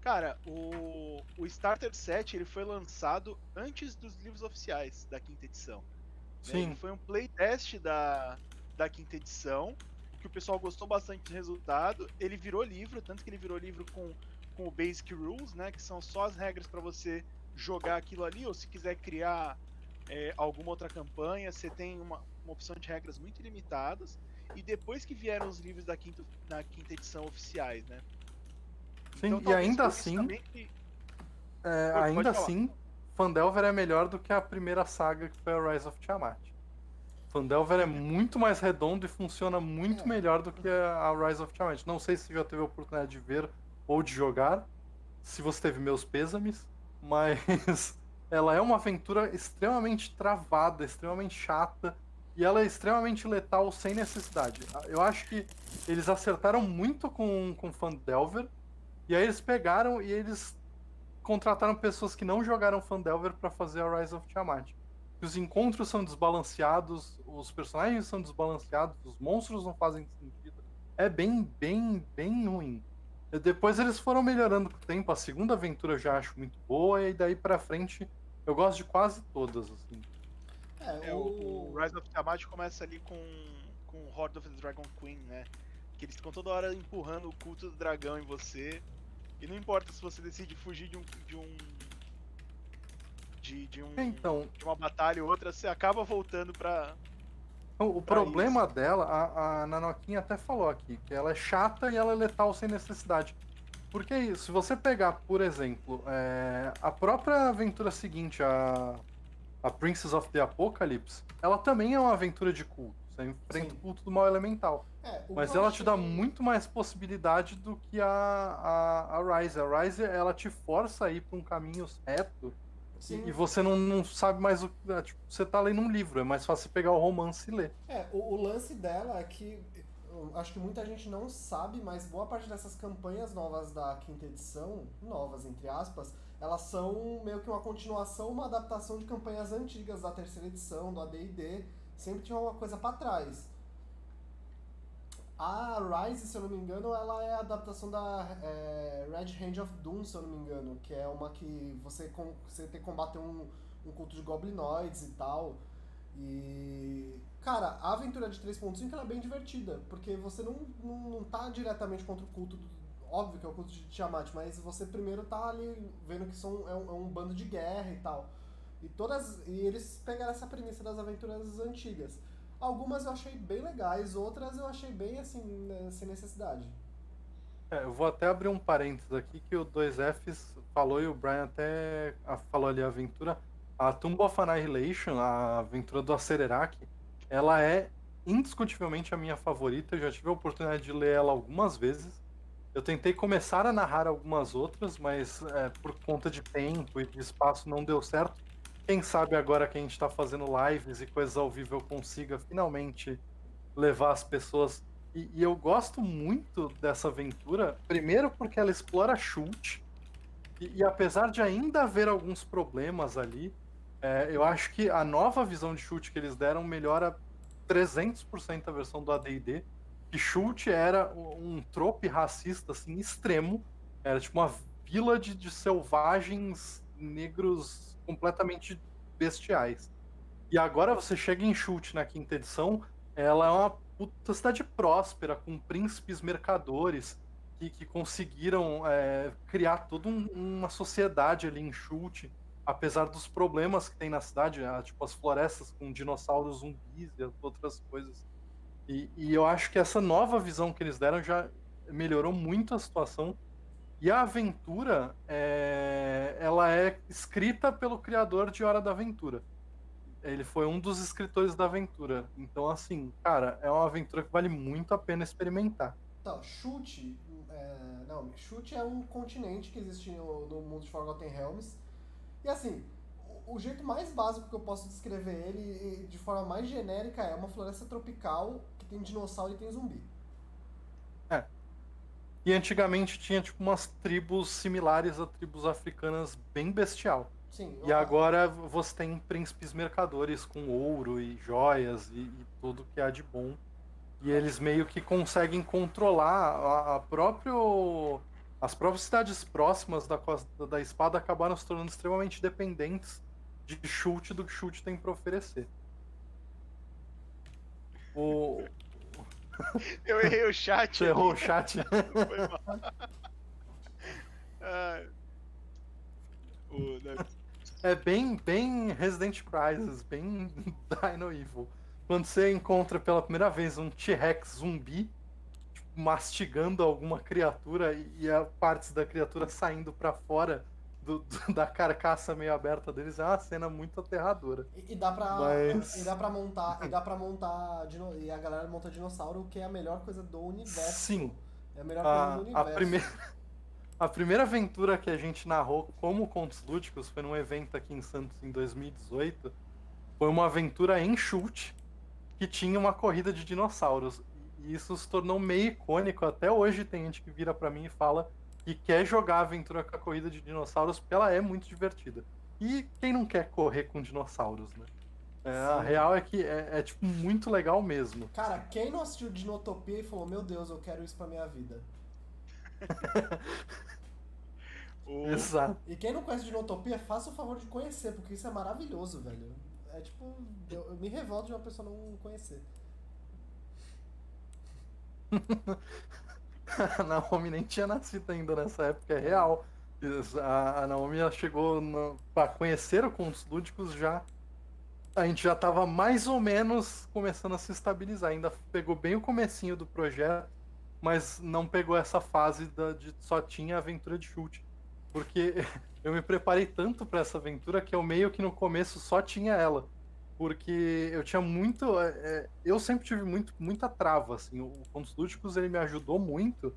Cara, o Starter Set ele foi lançado antes dos livros oficiais da quinta edição. Né? Ele Sim. foi um playtest da quinta edição, que o pessoal gostou bastante do resultado. Ele virou livro, tanto que ele virou livro com com o Basic Rules, né, que são só as regras para você jogar aquilo ali, ou se quiser criar alguma outra campanha, você tem uma opção de regras muito limitadas, e depois que vieram os livros na quinta edição oficiais, né? Sim, Então e talvez ainda por isso assim, também que... ainda Pode falar. assim, Phandelver é melhor do que a primeira saga que foi a Rise of Tiamat. Phandelver é muito mais redondo e funciona muito É. melhor do que a Rise of Tiamat. Não sei se você já teve a oportunidade de ver ou de jogar, se você teve meus pêsames, mas ela é uma aventura extremamente travada, extremamente chata, e ela é extremamente letal sem necessidade. Eu acho que eles acertaram muito com Phandelver, e aí eles pegaram e eles contrataram pessoas que não jogaram Phandelver para fazer a Rise of Tiamat. Os encontros são desbalanceados, os personagens são desbalanceados, os monstros não fazem sentido. É bem ruim. E depois eles foram melhorando com o tempo. A segunda aventura eu já acho muito boa, e daí pra frente eu gosto de quase todas, assim. O Rise of Tiamat começa ali com Horde of the Dragon Queen, né? Que eles ficam toda hora empurrando o culto do dragão em você. E não importa se você decide fugir de Então, uma batalha ou outra, você acaba voltando pra o pra problema isso. dela, a Nanoquinha até falou aqui, que ela é chata e ela é letal sem necessidade. Porque se você pegar, por exemplo, a própria aventura seguinte, a Princess of the Apocalypse, ela também é uma aventura de culto. Você enfrenta Sim. o culto do mal elemental. O Mas que eu ela te dá achei- muito mais possibilidade do que a Rise. A Rise, ela te força a ir para um caminho reto, Sim. e você não sabe mais o que. Tipo, você tá lendo um livro, é mais fácil você pegar o romance e ler. O lance dela é que eu acho que muita gente não sabe, mas boa parte dessas campanhas novas da quinta edição, novas entre aspas, elas são meio que uma continuação, uma adaptação de campanhas antigas da terceira edição, do AD&D, sempre tinha uma coisa pra trás. A Rise, se eu não me engano, ela é a adaptação da Red Hand of Doom, se eu não me engano, que é uma que você tem que combater um culto de goblinoides e tal. E, cara, a aventura de 3.5 ela é bem divertida, porque você não tá diretamente contra o culto, óbvio que é o culto de Tiamat, mas você primeiro tá ali vendo que é um bando de guerra e tal. E eles pegaram essa premissa das aventuras antigas. Algumas eu achei bem legais, outras eu achei bem assim, né, sem necessidade. Eu vou até abrir um parênteses aqui que o 2Fs falou, e o Brian até falou ali a aventura. A Tomb of Annihilation, a aventura do Acererak, ela é indiscutivelmente a minha favorita. Eu já tive a oportunidade de ler ela algumas vezes. Eu tentei começar a narrar algumas outras, mas por conta de tempo e de espaço não deu certo. Quem sabe agora que a gente está fazendo lives e coisas ao vivo eu consiga finalmente levar as pessoas. E eu gosto muito dessa aventura, primeiro porque ela explora chute, e apesar de ainda haver alguns problemas ali, eu acho que a nova visão de chute que eles deram melhora 300% a versão do AD&D, que chute era um trope racista assim, extremo, era tipo uma vila de selvagens negros completamente bestiais. E agora você chega em chute na quinta edição, ela é uma puta cidade próspera, com príncipes mercadores que conseguiram criar toda uma sociedade ali em chute, apesar dos problemas que tem na cidade, tipo as florestas com dinossauros zumbis e outras coisas. E eu acho que essa nova visão que eles deram já melhorou muito a situação. E a aventura, ela é escrita pelo criador de Hora da Aventura. Ele foi um dos escritores da aventura. Então, assim, cara, é uma aventura que vale muito a pena experimentar. Então, Chute, não, Chute é um continente que existe no mundo de Forgotten Realms. E assim, o jeito mais básico que eu posso descrever ele, de forma mais genérica, é uma floresta tropical que tem dinossauro e tem zumbi. É. E antigamente tinha, tipo, umas tribos similares a tribos africanas bem bestial. Sim, E agora você tem príncipes mercadores com ouro e joias e tudo que há de bom. E eles meio que conseguem controlar as próprias cidades próximas da Costa da Espada acabaram se tornando extremamente dependentes de chute do que chute tem para oferecer. O... Eu errei o chat Você aqui. errou o chat. Foi mal. É bem Resident Crisis, bem Dino Evil. Quando você encontra pela primeira vez um T-Rex zumbi, tipo, mastigando alguma criatura e a partes da criatura saindo pra fora da carcaça meio aberta deles, é uma cena muito aterradora. E dá pra. E Mas dá pra montar. E dá pra montar. E a galera monta dinossauro, que é a melhor coisa do universo. sim, É a melhor coisa do a universo. primeira. A primeira aventura que a gente narrou como Contos Lúdicos foi num evento aqui em Santos em 2018. Foi uma aventura em chute que tinha uma corrida de dinossauros. E isso se tornou meio icônico. Até hoje tem gente que vira pra mim e fala que quer jogar a aventura com a corrida de dinossauros porque ela é muito divertida. E quem não quer correr com dinossauros, né? A Sim. real é que é tipo muito legal mesmo. Cara, quem não assistiu Dinotopia e falou, meu Deus, eu quero isso pra minha vida? O, Exato. E quem não conhece Dinotopia, faça o favor de conhecer, porque isso é maravilhoso, velho. É tipo, eu me revolto de uma pessoa não conhecer. A Naomi nem tinha nascido ainda nessa época, é real. A Naomi ela chegou para conhecer o Contos Lúdicos já. A gente já estava mais ou menos começando a se estabilizar. Ainda pegou bem o comecinho do projeto, mas não pegou essa fase de só tinha aventura de chute. Porque eu me preparei tanto para essa aventura que eu meio que no começo só tinha ela. Porque eu tinha muito. Eu sempre tive muita trava. Assim, o Contos Lúdicos ele me ajudou muito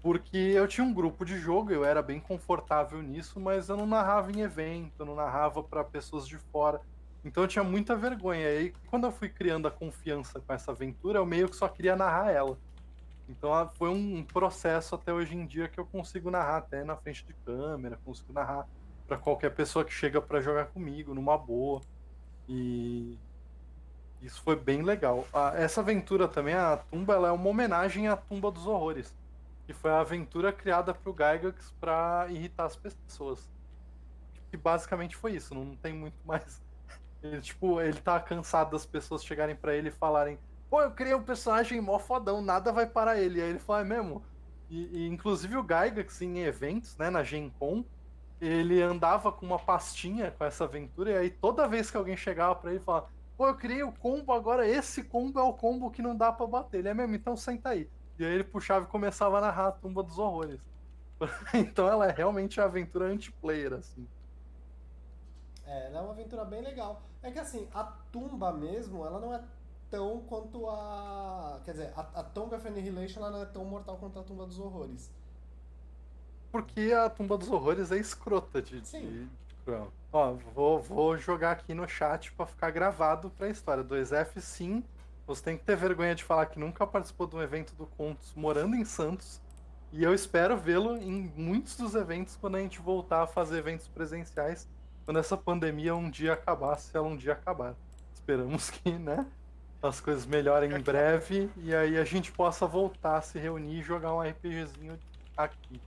porque eu tinha um grupo de jogo, eu era bem confortável nisso, mas eu não narrava em evento, eu não narrava para pessoas de fora. Então eu tinha muita vergonha. E aí, quando eu fui criando a confiança com essa aventura, eu meio que só queria narrar ela. Então foi um processo até hoje em dia que eu consigo narrar até na frente de câmera, consigo narrar para qualquer pessoa que chega para jogar comigo, numa boa. E isso foi bem legal. Essa aventura também, a Tumba, ela é uma homenagem à Tumba dos Horrores, que foi a aventura criada pro Gygax para irritar as pessoas. Que basicamente foi isso, não tem muito mais. Ele tá cansado das pessoas chegarem para ele e falarem: pô, eu criei um personagem mó fodão, nada vai parar ele. E aí ele fala: é mesmo? E inclusive o Gygax em eventos, né, na Gen Con, ele andava com uma pastinha com essa aventura, e aí toda vez que alguém chegava para ele e falava: pô, eu criei o combo, agora esse combo é o combo que não dá para bater. Ele é mesmo, então senta aí. E aí ele puxava e começava a narrar a Tumba dos Horrores. Então ela é realmente a aventura anti-player, assim. É, ela é uma aventura bem legal. É que assim, a tumba mesmo, ela não é tão quanto a. Quer dizer, a Tomb of Annihilation ela não é tão mortal quanto a Tumba dos Horrores. Porque a Tumba dos Horrores é escrota Sim. de cruel. Ó, vou jogar aqui no chat pra ficar gravado pra história. 2F, sim. Você tem que ter vergonha de falar que nunca participou de um evento do Contos morando em Santos. E eu espero vê-lo em muitos dos eventos quando a gente voltar a fazer eventos presenciais. Quando essa pandemia um dia acabar, se ela um dia acabar. Esperamos que, né? As coisas melhorem em breve e aí a gente possa voltar a se reunir e jogar um RPGzinho aqui.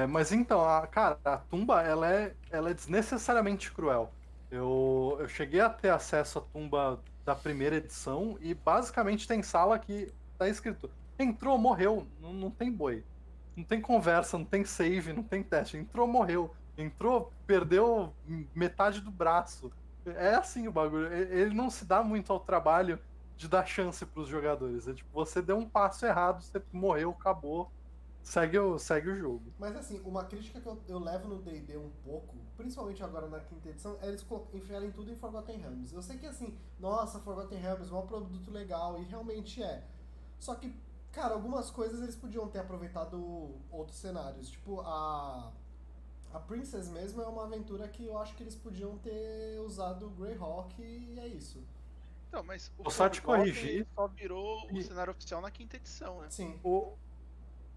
Mas então, cara, a tumba ela é desnecessariamente cruel. Eu cheguei a ter acesso à tumba da primeira edição e basicamente tem sala que tá escrito: entrou, morreu, não tem boi. Não tem conversa, não tem save, não tem teste. Entrou, morreu. Entrou, perdeu metade do braço. É assim o bagulho. Ele não se dá muito ao trabalho de dar chance pros jogadores. É tipo, você deu um passo errado, você morreu, acabou. Segue o jogo. Mas assim, uma crítica que eu levo no D&D um pouco, principalmente agora na quinta edição, é eles enfiarem tudo em Forgotten Realms. Eu sei que assim, nossa, Forgotten Realms é um produto legal, e realmente é. Só que, cara, algumas coisas eles podiam ter aproveitado outros cenários. Tipo, a Princess mesmo é uma aventura que eu acho que eles podiam ter usado o Greyhawk e é isso. Então, mas o Vou só te Forgotten corrigir. só virou o E cenário oficial na quinta edição, né? Sim,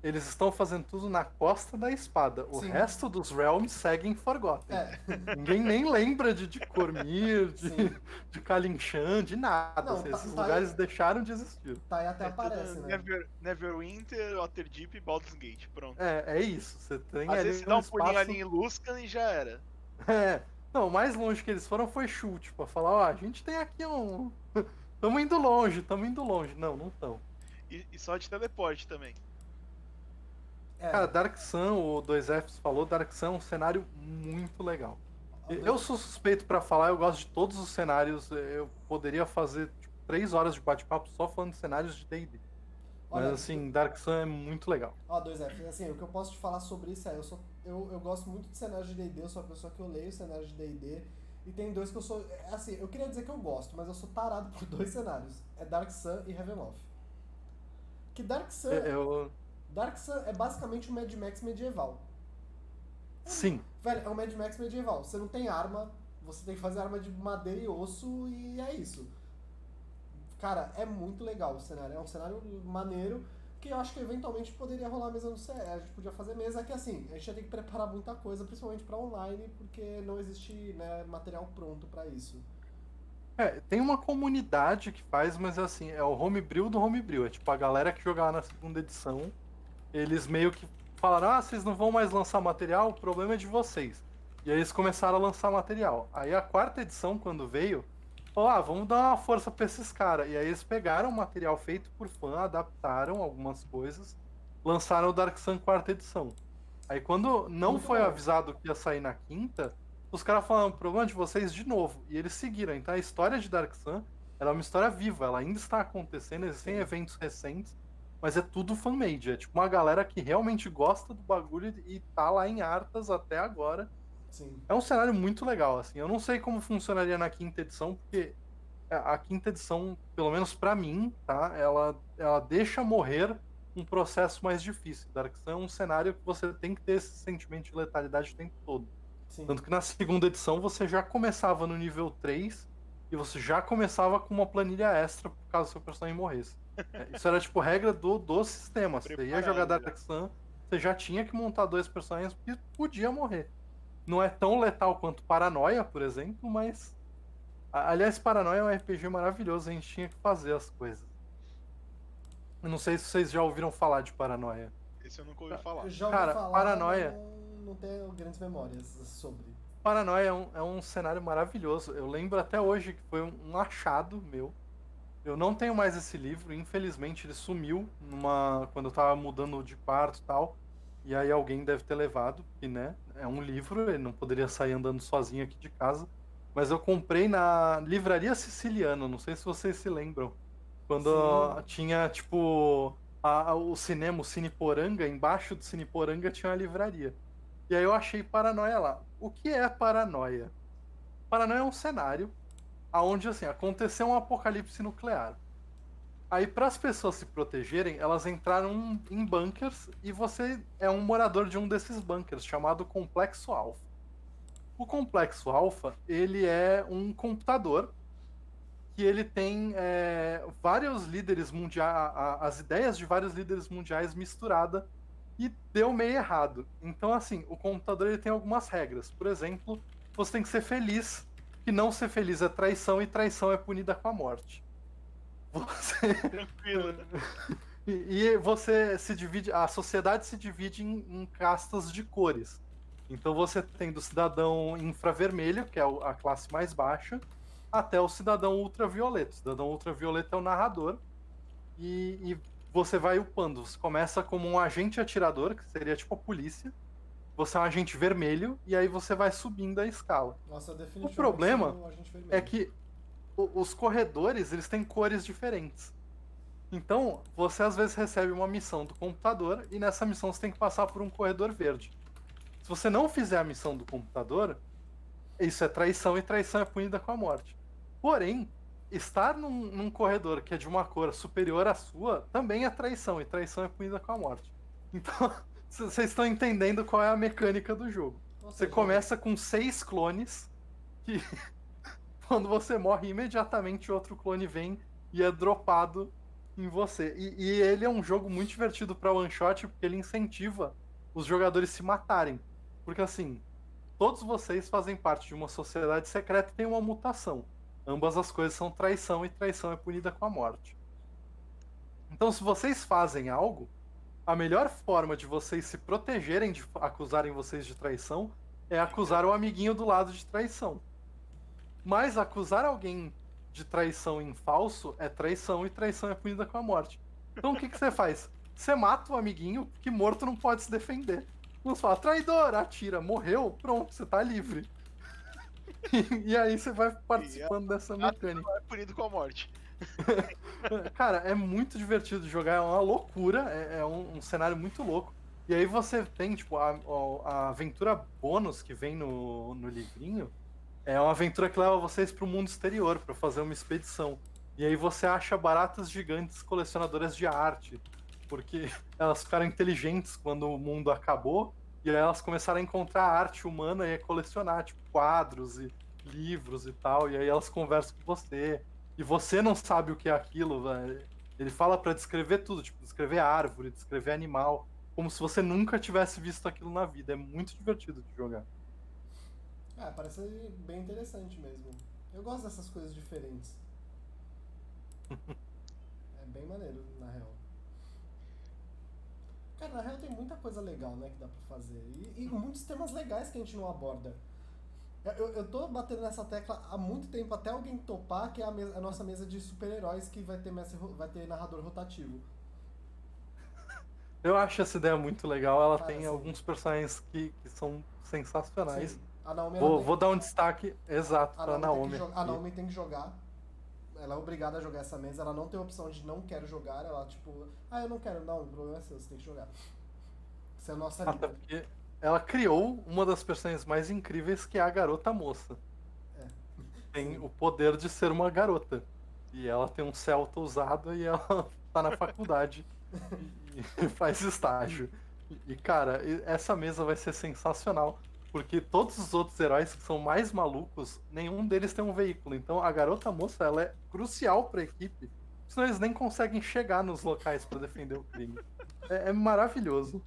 eles estão fazendo tudo na Costa da Espada. O sim. resto dos Realms seguem Forgotten. É. Ninguém nem lembra de Cormir, Sim. de Kalinshan, de nada. Não, Assim, tá- esses tá lugares aí. deixaram de existir. Tá aí até É tudo aparece, né? Neverwinter, Waterdeep e Baldur's Gate, pronto. É isso. Você tem Às ali vezes você um dá um pulinho espaço. ali em Luskan e já era. É. Não, o mais longe que eles foram foi chute, pra falar: ó, a gente tem aqui um. Tamo indo longe, tamo indo longe. Não, não tão. E só de teleporte também. Cara, Dark Sun, o 2Fs falou, Dark Sun é um cenário muito legal. Eu sou suspeito pra falar, eu gosto de todos os cenários. Eu poderia fazer 3 horas de bate-papo só falando de cenários de D&D. Mas Olha, assim, Dark Sun é muito legal. Ó, 2F, assim, o que eu posso te falar sobre isso é, eu gosto muito de cenários de D&D, eu sou uma pessoa que eu leio cenários de D&D, e tem dois que eu sou, assim, eu queria dizer que eu gosto, mas eu sou tarado por dois cenários, é Dark Sun e Ravenloft. Que Dark Sun, Dark Sun é basicamente um Mad Max medieval. Sim. Velho, é um Mad Max medieval, você não tem arma, você tem que fazer arma de madeira e osso, e é isso. Cara, é muito legal o cenário, é um cenário maneiro, que eu acho que eventualmente poderia rolar mesa no CS, a gente podia fazer mesa, que assim, a gente ia ter que preparar muita coisa, principalmente pra online, porque não existe, né, material pronto pra isso. Tem uma comunidade que faz, mas assim, é o homebrew do homebrew. É tipo a galera que jogava na segunda edição, eles meio que falaram, vocês não vão mais lançar material, o problema é de vocês. E aí eles começaram a lançar material. Aí a quarta edição, quando veio, falou, vamos dar uma força pra esses caras. E aí eles pegaram o material feito por fã, adaptaram algumas coisas, lançaram o Dark Sun quarta edição. Aí quando não Muito foi bom. avisado que ia sair na quinta, os caras falaram, problema de vocês de novo. E eles seguiram. Então a história de Dark Sun ela é uma história viva, ela ainda está acontecendo, existem eventos recentes, mas é tudo fan-made. É tipo uma galera que realmente gosta do bagulho e tá lá em Arthas até agora. Sim. É um cenário muito legal, assim. Eu não sei como funcionaria na quinta edição, porque a quinta edição, pelo menos pra mim, tá? Ela deixa morrer um processo mais difícil. Dark Sun é um cenário que você tem que ter esse sentimento de letalidade o tempo todo. Sim. Tanto que na segunda edição você já começava no nível 3 e você já começava com uma planilha extra caso seu personagem morresse. Isso era tipo regra do sistema. Você ia jogar Dark Sun, você já tinha que montar 2 personagens porque podia morrer. Não é tão letal quanto Paranoia, por exemplo, mas. Aliás, Paranoia é um RPG maravilhoso, a gente tinha que fazer as coisas. Eu não sei se vocês já ouviram falar de Paranoia. Esse eu nunca ouvi falar. Eu já ouvi Cara, falar, Paranoia. mas não tenho grandes memórias sobre. Paranoia é um cenário maravilhoso. Eu lembro até hoje que foi um achado meu. Eu não tenho mais esse livro, infelizmente ele sumiu quando eu tava mudando de quarto e tal. E aí alguém deve ter levado, porque, né, é um livro, ele não poderia sair andando sozinho aqui de casa. Mas eu comprei na Livraria Siciliana, não sei se vocês se lembram. Quando tinha, tipo, o cinema, o Cine Poranga, embaixo do Cine Poranga tinha uma livraria. E aí eu achei Paranoia lá. O que é Paranoia? Paranoia é um cenário onde, assim, aconteceu um apocalipse nuclear. Aí, para as pessoas se protegerem, elas entraram em bunkers e você é um morador de um desses bunkers, chamado Complexo Alpha. O Complexo Alpha, ele é um computador que ele tem vários líderes mundiais, as ideias de vários líderes mundiais misturada e deu meio errado. Então, assim, o computador ele tem algumas regras. Por exemplo, você tem que ser feliz, que não ser feliz é traição e traição é punida com a morte. Tranquilo. E você se divide, a sociedade se divide em castas de cores. Então você tem do cidadão infravermelho, que é a classe mais baixa, até o cidadão ultravioleta. O cidadão ultravioleta é o narrador e você vai upando. Você começa como um agente atirador, que seria tipo a polícia. Você é um agente vermelho e aí você vai subindo a escala. Nossa, definitivamente o problema sou um agente vermelho. é que os corredores, eles têm cores diferentes. Então, você às vezes recebe uma missão do computador e nessa missão você tem que passar por um corredor verde. Se você não fizer a missão do computador, isso é traição e traição é punida com a morte. Porém, estar num corredor que é de uma cor superior à sua também é traição e traição é punida com a morte. Então, vocês estão entendendo qual é a mecânica do jogo. Você começa com 6 clones que quando você morre, imediatamente outro clone vem e é dropado em você. E ele é um jogo muito divertido pra one shot, porque ele incentiva os jogadores se matarem. Porque assim, todos vocês fazem parte de uma sociedade secreta e tem uma mutação. Ambas as coisas são traição e traição é punida com a morte. Então, se vocês fazem algo, a melhor forma de vocês se protegerem de acusarem vocês de traição é acusar o amiguinho do lado de traição. Mas acusar alguém de traição em falso é traição e traição é punida com a morte. Então o que você faz? você mata o amiguinho, que morto não pode se defender. Você fala, traidor, atira, morreu, pronto, você tá livre. E aí você vai participando dessa mecânica. É punido com a morte. Cara, é muito divertido de jogar, é uma loucura, é um cenário muito louco. E aí você tem, tipo, a aventura bônus que vem no livrinho, é uma aventura que leva vocês para o mundo exterior, para fazer uma expedição. E aí você acha baratas gigantes colecionadoras de arte, porque elas ficaram inteligentes quando o mundo acabou, e aí elas começaram a encontrar arte humana e a colecionar, tipo, quadros e livros e tal, e aí elas conversam com você. E você não sabe o que é aquilo, velho. Ele fala para descrever tudo, tipo, descrever árvore, descrever animal, como se você nunca tivesse visto aquilo na vida. É muito divertido de jogar. Parece bem interessante mesmo. Eu gosto dessas coisas diferentes. É bem maneiro, na real. Cara, na real tem muita coisa legal, né, que dá pra fazer. E muitos temas legais que a gente não aborda. Eu tô batendo nessa tecla há muito tempo, até alguém topar, que é a nossa mesa de super-heróis que vai ter narrador rotativo. Eu acho essa ideia muito legal. Ela Cara, tem sim. alguns personagens que são sensacionais. Sim. A Naomi, Vou dar um destaque exato pra Naomi. A Naomi tem que jogar. Ela é obrigada a jogar essa mesa. Ela não tem a opção de não quero jogar. Ela, tipo, eu não quero. Não, o problema é seu, você tem que jogar. Você é a nossa Até líder. porque ela criou uma das personagens mais incríveis, que é a garota moça. É. Tem Sim. o poder de ser uma garota. E ela tem um Celta usado e ela tá na faculdade e faz estágio. E, cara, essa mesa vai ser sensacional. Porque todos os outros heróis que são mais malucos, nenhum deles tem um veículo. Então a garota moça, ela é crucial pra equipe. Senão eles nem conseguem chegar nos locais pra defender o crime. É maravilhoso.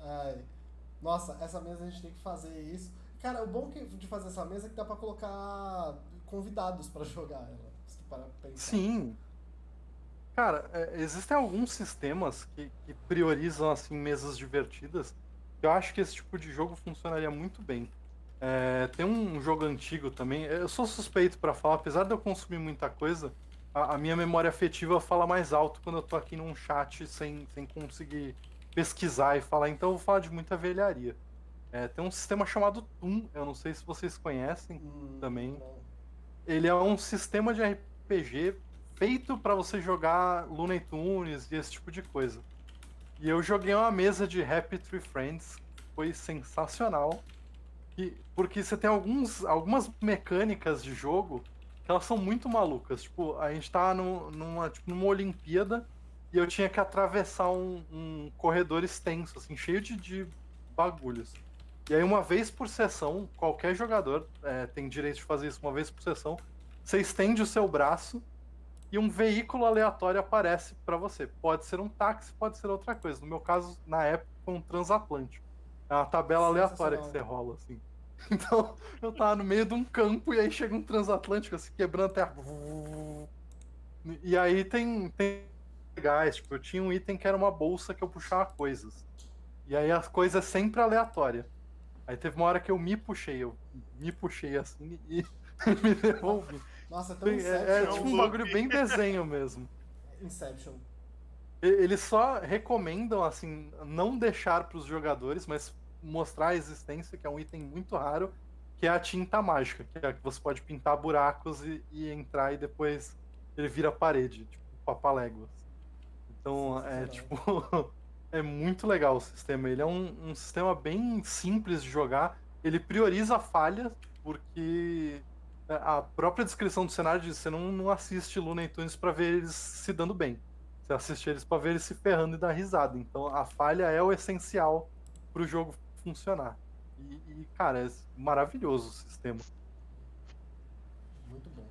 Ai. Nossa, essa mesa a gente tem que fazer isso. Cara, o bom de fazer essa mesa é que dá pra colocar convidados pra jogar ela. Se tu parar pra pensar. Sim. Cara, existem alguns sistemas que priorizam assim mesas divertidas. Que eu acho que esse tipo de jogo funcionaria muito bem. Tem um jogo antigo também. Eu sou suspeito pra falar, apesar de eu consumir muita coisa, a minha memória afetiva fala mais alto quando eu tô aqui num chat sem conseguir pesquisar e falar. Então eu vou falar de muita velharia. Tem um sistema chamado Toon, eu não sei se vocês conhecem também. Não. Ele é um sistema de RPG feito para você jogar Looney Tunes e esse tipo de coisa. E eu joguei uma mesa de Happy Tree Friends, foi sensacional. Porque você tem algumas mecânicas de jogo que elas são muito malucas. Tipo, a gente tá numa Olimpíada e eu tinha que atravessar um corredor extenso, assim, cheio de bagulhos. E aí, uma vez por sessão, qualquer jogador tem direito de fazer isso uma vez por sessão. Você estende o seu braço e um veículo aleatório aparece para você. Pode ser um táxi, pode ser outra coisa. No meu caso, na época, foi um transatlântico. É uma tabela aleatória que você rola, assim. Então, eu tava no meio de um campo e aí chega um transatlântico, assim, quebrando a terra. E aí tem legais, tipo, eu tinha um item que era uma bolsa que eu puxava coisas. E aí as coisas é sempre aleatória. Aí teve uma hora que eu me puxei assim e me devolvi. Nossa, é tão É Inception. tipo um bagulho bem desenho mesmo. Inception. Eles só recomendam, assim, não deixar para os jogadores, mas mostrar a existência, que é um item muito raro, que é a tinta mágica, que é a que você pode pintar buracos e entrar e depois ele vira parede, tipo Papaléguas. Então, tipo, é muito legal o sistema. Ele é um sistema bem simples de jogar. Ele prioriza falhas, porque a própria descrição do cenário diz que você não assiste Looney Tunes para ver eles se dando bem. Você assiste eles para ver eles se ferrando e dar risada. Então a falha é o essencial para o jogo funcionar. Cara, é maravilhoso o sistema. Muito bom.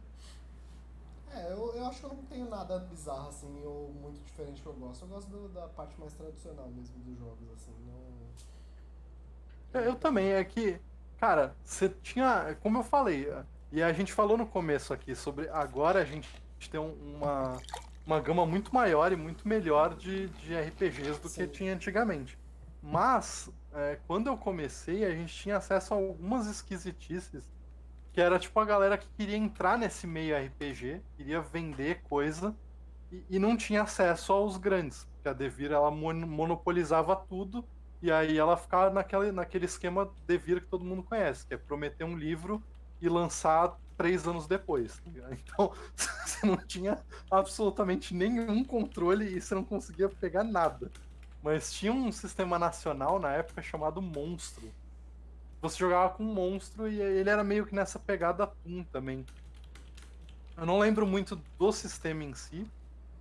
Eu acho que eu não tenho nada bizarro, assim, ou muito diferente que eu gosto. Eu gosto da parte mais tradicional mesmo dos jogos, assim. Eu também, é que, cara, você tinha, como eu falei, e a gente falou no começo aqui sobre agora a gente tem uma gama muito maior e muito melhor de RPGs do que Sim. tinha antigamente. Mas, quando eu comecei, a gente tinha acesso a algumas esquisitices, que era tipo a galera que queria entrar nesse meio RPG, queria vender coisa, e não tinha acesso aos grandes, porque a Devir ela monopolizava tudo, e aí ela ficava naquele esquema Devir que todo mundo conhece, que é prometer um livro e lançar 3 anos depois. Tá ligado? Então, você não tinha absolutamente nenhum controle e você não conseguia pegar nada. Mas tinha um sistema nacional na época chamado Monstro. Você jogava com um monstro e ele era meio que nessa pegada Toon também. Eu não lembro muito do sistema em si,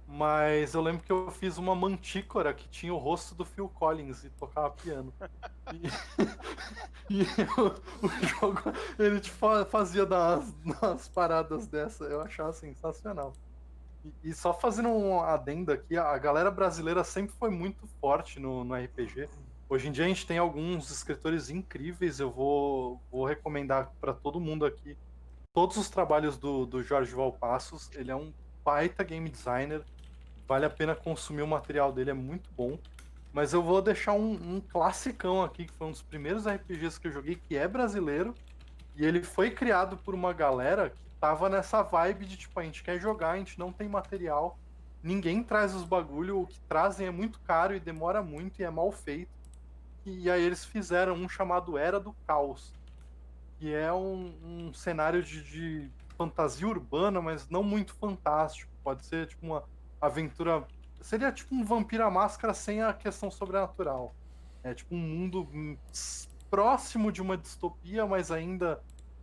mas eu lembro que eu fiz uma mantícora que tinha o rosto do Phil Collins e tocava piano. E, e o jogo, ele fazia das paradas dessa, eu achava sensacional. E só fazendo um adendo aqui, a galera brasileira sempre foi muito forte no RPG. Hoje em dia a gente tem alguns escritores incríveis, eu vou recomendar para todo mundo aqui todos os trabalhos do Jorge Valpassos. Ele é um baita game designer, vale a pena consumir o material dele, é muito bom. Mas eu vou deixar um classicão aqui, que foi um dos primeiros RPGs que eu joguei, que é brasileiro, e ele foi criado por uma galera que tava nessa vibe de, tipo, a gente quer jogar, a gente não tem material, ninguém traz os bagulho, o que trazem é muito caro e demora muito e é mal feito. E aí eles fizeram um chamado Era do Caos, que é um cenário de fantasia urbana, mas não muito fantástico. Pode ser tipo uma aventura. Seria tipo um Vampiro à Máscara sem a questão sobrenatural. É tipo um mundo próximo de uma distopia, mas ainda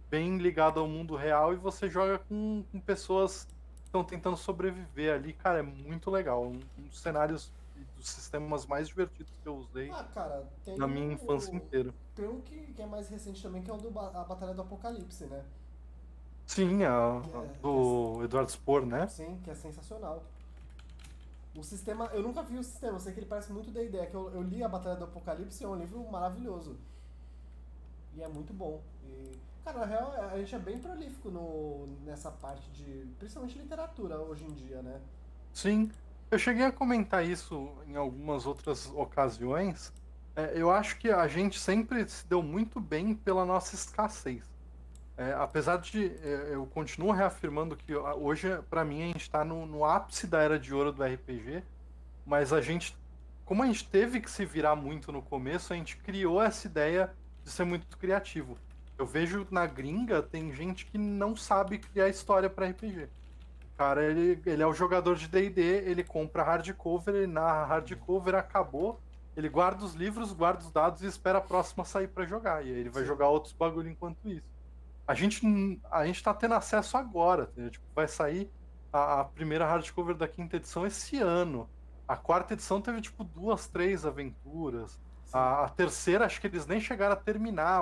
bem ligado ao mundo real, e você joga com pessoas que estão tentando sobreviver ali. Cara, é muito legal. Um dos cenários e dos sistemas mais divertidos que eu usei Ah, cara, na minha infância inteira. tem um que é mais recente também, que é o a Batalha do Apocalipse, né? Sim, Que é, do Eduardo Spohr, né? sim, que é sensacional. O sistema, eu nunca vi o sistema, eu sei que ele parece muito D&D, é que eu li a Batalha do Apocalipse, é um livro maravilhoso. E é muito bom. E, cara, na real, a gente é bem prolífico nessa parte de, principalmente literatura hoje em dia, né? Sim, eu cheguei a comentar isso em algumas outras ocasiões. Eu acho que a gente sempre se deu muito bem pela nossa escassez. Apesar de eu continuo reafirmando que hoje, para mim, a gente está no ápice da era de ouro do RPG, mas como a gente teve que se virar muito no começo, a gente criou essa ideia de ser muito criativo. Eu vejo na gringa, tem gente que não sabe criar história para RPG. Cara, ele é o jogador de D&D, ele compra hardcover, ele narra hardcover, acabou, ele guarda os livros, guarda os dados e espera a próxima sair para jogar. E aí ele vai Sim. jogar outros bagulho enquanto isso. A gente tá tendo acesso agora, entendeu? Tipo, vai sair a primeira hardcover da quinta edição esse ano. A quarta edição teve, tipo, 2, 3 aventuras. Sim. A terceira, acho que eles nem chegaram a terminar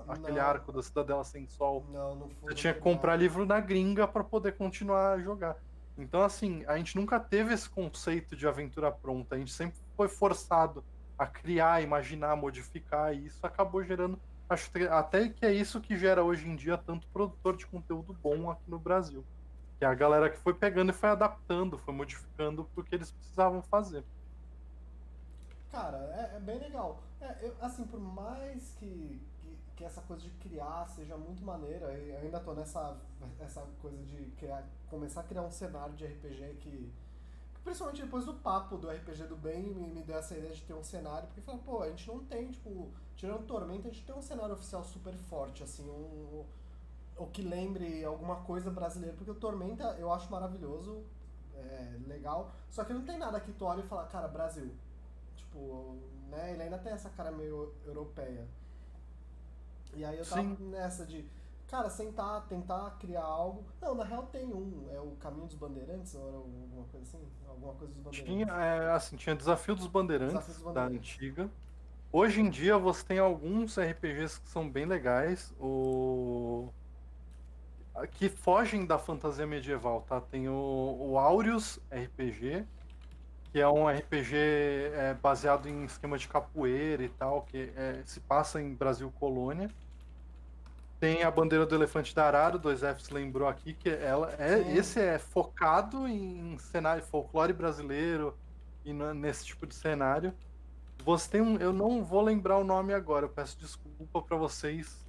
aquele Não. arco da Cidadela Sem Sol. Não foi. Você tinha que comprar livro na gringa para poder continuar a jogar. Então, assim, a gente nunca teve esse conceito de aventura pronta. A gente sempre foi forçado a criar, imaginar, modificar, e isso acabou gerando. Acho até que é isso que gera hoje em dia tanto produtor de conteúdo bom aqui no Brasil. Que é a galera que foi pegando e foi adaptando, foi modificando porque eles precisavam fazer. Cara, é bem legal. Assim, por mais que essa coisa de criar seja muito maneira, e eu ainda tô essa coisa de começar a criar um cenário de RPG que principalmente depois do papo do RPG do bem, me deu essa ideia de ter um cenário, porque falou, pô, a gente não tem, tipo, tirando Tormenta, a gente tem um cenário oficial super forte, assim, o que lembre alguma coisa brasileira, porque o Tormenta eu acho maravilhoso, legal, só que não tem nada que tu olha e fala, cara, Brasil. Tipo, né, ele ainda tem essa cara meio europeia. E aí eu tava Sim. nessa de, cara, tentar criar algo. Não, na real tem é o Caminho dos Bandeirantes, ou era alguma coisa assim? Alguma coisa dos Tinha, Bandeirantes. tinha Desafio dos Bandeirantes, Desafio dos da Bandeirantes. antiga. Hoje em dia você tem alguns RPGs que são bem legais. Que fogem da fantasia medieval, tá? Tem o Aureus RPG, que é um RPG baseado em esquema de capoeira e tal, que se passa em Brasil Colônia. Tem a Bandeira do Elefante da Arara, 2Fs lembrou aqui, que Sim. esse é focado em cenário folclore brasileiro e nesse tipo de cenário. Você tem eu não vou lembrar o nome agora, eu peço desculpa para vocês,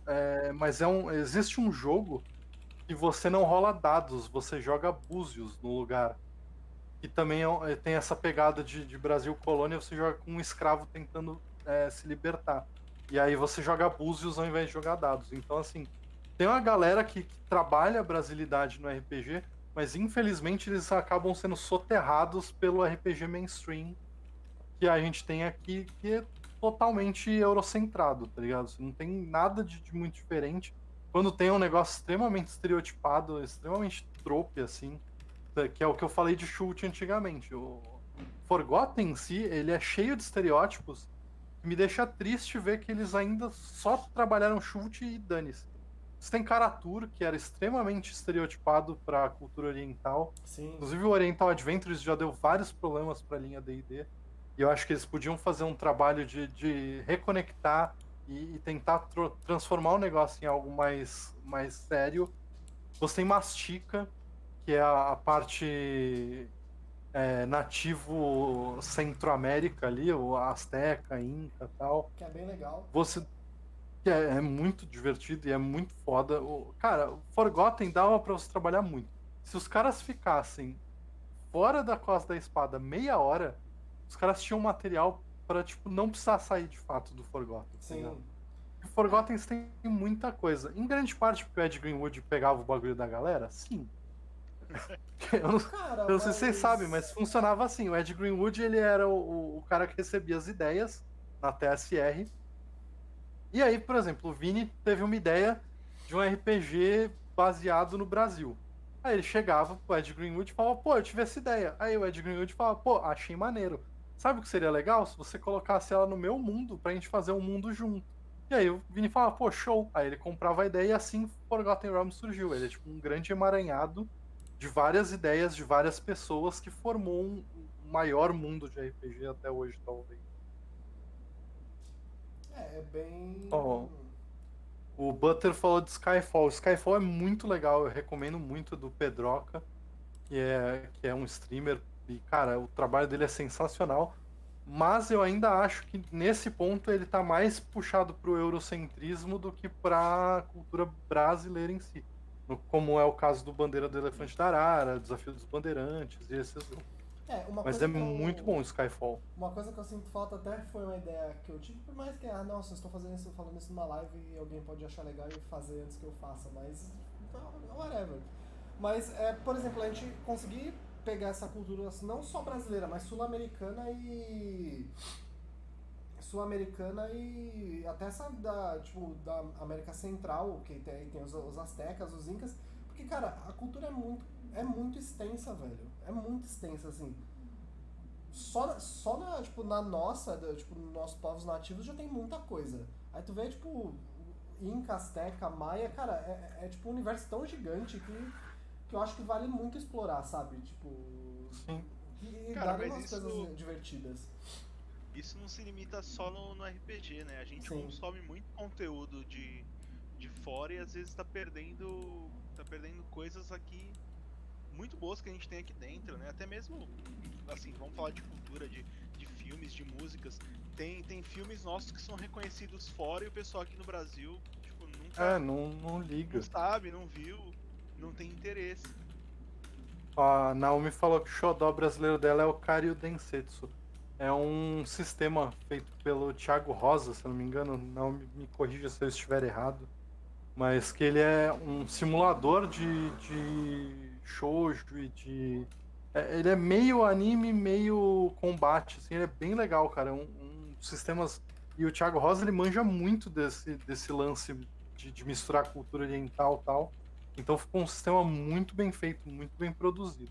mas existe um jogo que você não rola dados, você joga búzios no lugar. que também tem essa pegada de Brasil colônia, você joga com um escravo tentando se libertar. E aí você joga búzios ao invés de jogar dados. Então, assim, tem uma galera que trabalha a brasilidade no RPG, mas infelizmente eles acabam sendo soterrados pelo RPG mainstream que a gente tem aqui, que é totalmente eurocentrado, tá ligado? Você não tem nada de muito diferente. Quando tem um negócio extremamente estereotipado, extremamente trope, assim, que é o que eu falei de chute antigamente. O Forgotten em si, ele é cheio de estereótipos, que me deixa triste ver que eles ainda só trabalharam chute e dane-se. Você tem Karatur, que era extremamente estereotipado para a cultura oriental. Sim. Inclusive o Oriental Adventures já deu vários problemas para a linha D&D. E eu acho que eles podiam fazer um trabalho de reconectar e tentar transformar o negócio em algo mais sério. Você tem Mastica, que é a parte nativo Centro-América ali, o Azteca, Inca e tal. Que é bem legal. Você que é muito divertido e é muito foda. Cara, o Forgotten dava pra você trabalhar muito. Se os caras ficassem fora da Costa da Espada meia hora, os caras tinham material pra, tipo, não precisar sair de fato do Forgotten. Sim. O Forgotten tem muita coisa. Em grande parte porque o Ed Greenwood pegava o bagulho da galera? Sim. Cara, Eu não sei se vocês sabem, mas funcionava assim. O Ed Greenwood, ele era o cara que recebia as ideias na TSR. E aí, por exemplo, o Vini teve uma ideia de um RPG baseado no Brasil. Aí ele chegava pro Ed Greenwood e falava, pô, eu tive essa ideia. Aí o Ed Greenwood falava, pô, achei maneiro. Sabe o que seria legal? Se você colocasse ela no meu mundo pra gente fazer um mundo junto. E aí o Vini falava, pô, show. Aí ele comprava a ideia e assim Forgotten Realms surgiu. Ele é tipo um grande emaranhado de várias ideias de várias pessoas que formou um maior mundo de RPG até hoje, talvez. É bem. Oh. O Butter falou de Skyfall. Skyfall é muito legal, eu recomendo muito do Pedroca, que é um streamer. E, cara, o trabalho dele é sensacional. Mas eu ainda acho que nesse ponto ele tá mais puxado pro eurocentrismo do que pra cultura brasileira em si. Como é o caso do Bandeira do Elefante da Arara, Desafio dos Bandeirantes e esses outros. Mas é muito bom o Skyfall. Uma coisa que eu sinto falta até foi uma ideia que eu tive, por mais que, nossa, eu estou falando isso numa live e alguém pode achar legal e fazer antes que eu faça, mas whatever. Mas, por exemplo, a gente conseguir pegar essa cultura não só brasileira, mas sul-americana e até essa da América Central, que tem os aztecas, os incas, porque, cara, a cultura é muito extensa, velho. É muito extensa, assim. Só na nossa, nos nossos povos nativos já tem muita coisa. Aí tu vê, tipo, Inca, Azteca, Maia, cara, é tipo um universo tão gigante que eu acho que vale muito explorar, sabe? Tipo. Sim. E Cara, dar mas umas coisas divertidas. Isso não se limita só no RPG, né? A gente Sim. consome muito conteúdo de fora e às vezes tá perdendo coisas aqui muito boas que a gente tem aqui dentro, né? Até mesmo, assim, vamos falar de cultura, de filmes, de músicas. Tem filmes nossos que são reconhecidos fora e o pessoal aqui no Brasil, tipo, nunca... não liga. Não sabe, não viu, não tem interesse. A Naomi falou que o xodó brasileiro dela é o Karyu Densetsu. É um sistema feito pelo Thiago Rosa, se eu não me engano, não me corrija se eu estiver errado, mas que ele é um simulador de shoujo e de... ele é meio anime, meio combate, assim, ele é bem legal, cara, é um sistemas... E o Thiago Rosa, ele manja muito desse lance de misturar cultura oriental e tal, então ficou um sistema muito bem feito, muito bem produzido.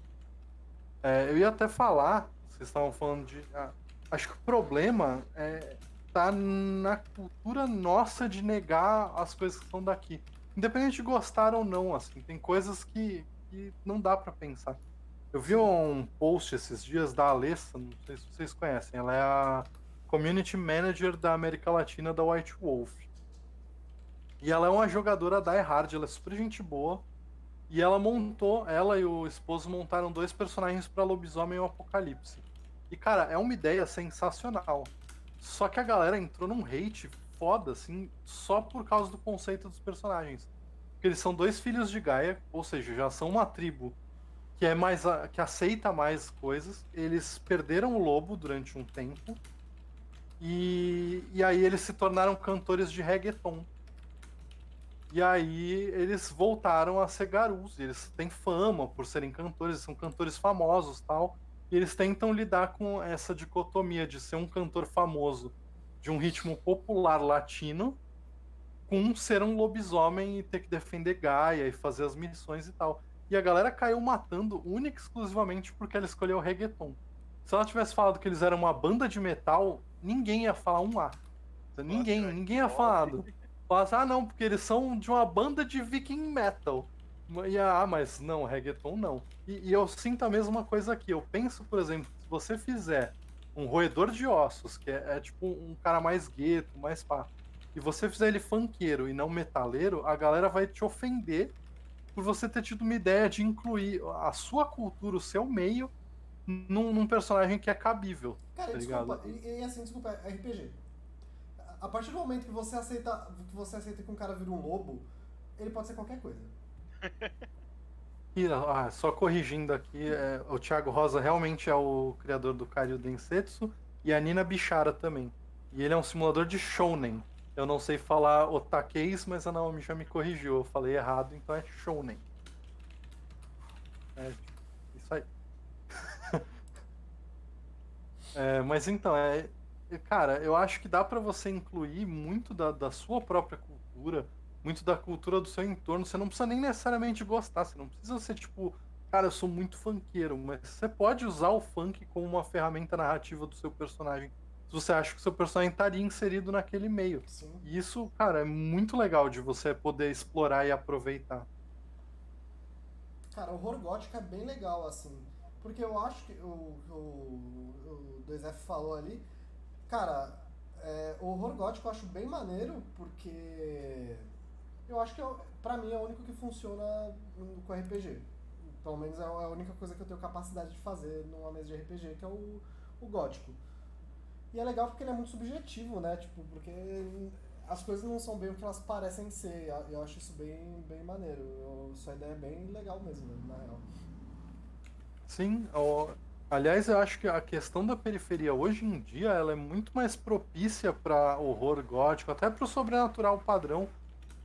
Eu ia até falar, vocês estavam falando de... acho que o problema tá na cultura nossa de negar as coisas que são daqui. Independente de gostar ou não, assim, tem coisas que não dá pra pensar. Eu vi um post esses dias da Alessa, não sei se vocês conhecem, ela é a Community Manager da América Latina da White Wolf. E ela é uma jogadora die-hard, ela é super gente boa. E ela e o esposo montaram 2 personagens pra Lobisomem e o Apocalipse. E, cara, é uma ideia sensacional. Só que a galera entrou num hate foda, assim, só por causa do conceito dos personagens. Porque eles são 2 filhos de Gaia, ou seja, já são uma tribo que é mais que aceita mais coisas. Eles perderam o lobo durante um tempo e aí eles se tornaram cantores de reggaeton. E aí eles voltaram a ser garus. Eles têm fama por serem cantores, são cantores famosos, tal. E eles tentam lidar com essa dicotomia de ser um cantor famoso de um ritmo popular latino com ser um lobisomem e ter que defender Gaia e fazer as missões e tal. E a galera caiu matando única e exclusivamente porque ela escolheu o reggaeton. Se ela tivesse falado que eles eram uma banda de metal, ninguém ia falar um A. Ninguém ia falar. Falasse, ah não, porque eles são de uma banda de viking metal. Mas não, reggaeton não. E eu sinto a mesma coisa aqui. Eu penso, por exemplo, se você fizer um roedor de ossos, que é tipo um cara mais gueto, mais pá, e você fizer ele funkeiro e não metaleiro, a galera vai te ofender por você ter tido uma ideia de incluir a sua cultura, o seu meio, num personagem que é cabível. Cara, tá desculpa, ligado? e assim, desculpa, RPG. A partir do momento que você aceita que um cara vira um lobo, ele pode ser qualquer coisa. E, só corrigindo aqui, o Thiago Rosa realmente é o criador do Karyu Densetsu e a Nina Bichara também. E ele é um simulador de shounen. Eu não sei falar otakeis, mas a Naomi já me corrigiu. Eu falei errado, então é shounen. É isso aí. Mas então, cara, eu acho que dá pra você incluir muito da sua própria cultura, muito da cultura do seu entorno. Você não precisa nem necessariamente gostar, você não precisa ser tipo, cara, eu sou muito funkeiro, mas você pode usar o funk como uma ferramenta narrativa do seu personagem, se você acha que o seu personagem estaria inserido naquele meio. Sim. E isso, cara, é muito legal de você poder explorar e aproveitar. Cara, o horror gótico é bem legal, assim. Porque eu acho que o 2F falou ali. Cara, o horror gótico eu acho bem maneiro, porque eu acho que pra mim é o único que funciona com RPG. Pelo menos é a única coisa que eu tenho capacidade de fazer numa mesa de RPG, que é o gótico. E é legal porque ele é muito subjetivo, né? Tipo, porque as coisas não são bem o que elas parecem ser. Eu acho isso bem, bem maneiro. Essa ideia é bem legal mesmo, na real. Sim, aliás, eu acho que a questão da periferia hoje em dia ela é muito mais propícia para horror gótico, até para o sobrenatural padrão.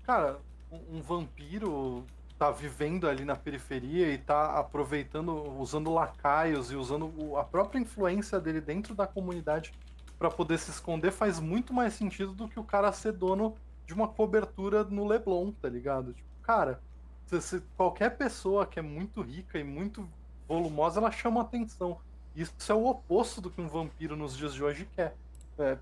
Cara, um vampiro tá vivendo ali na periferia e tá aproveitando, usando lacaios e usando a própria influência dele dentro da comunidade para poder se esconder faz muito mais sentido do que o cara ser dono de uma cobertura no Leblon, tá ligado? Tipo, cara, qualquer pessoa que é muito rica e muito volumosa, ela chama atenção. Isso é o oposto do que um vampiro nos dias de hoje quer.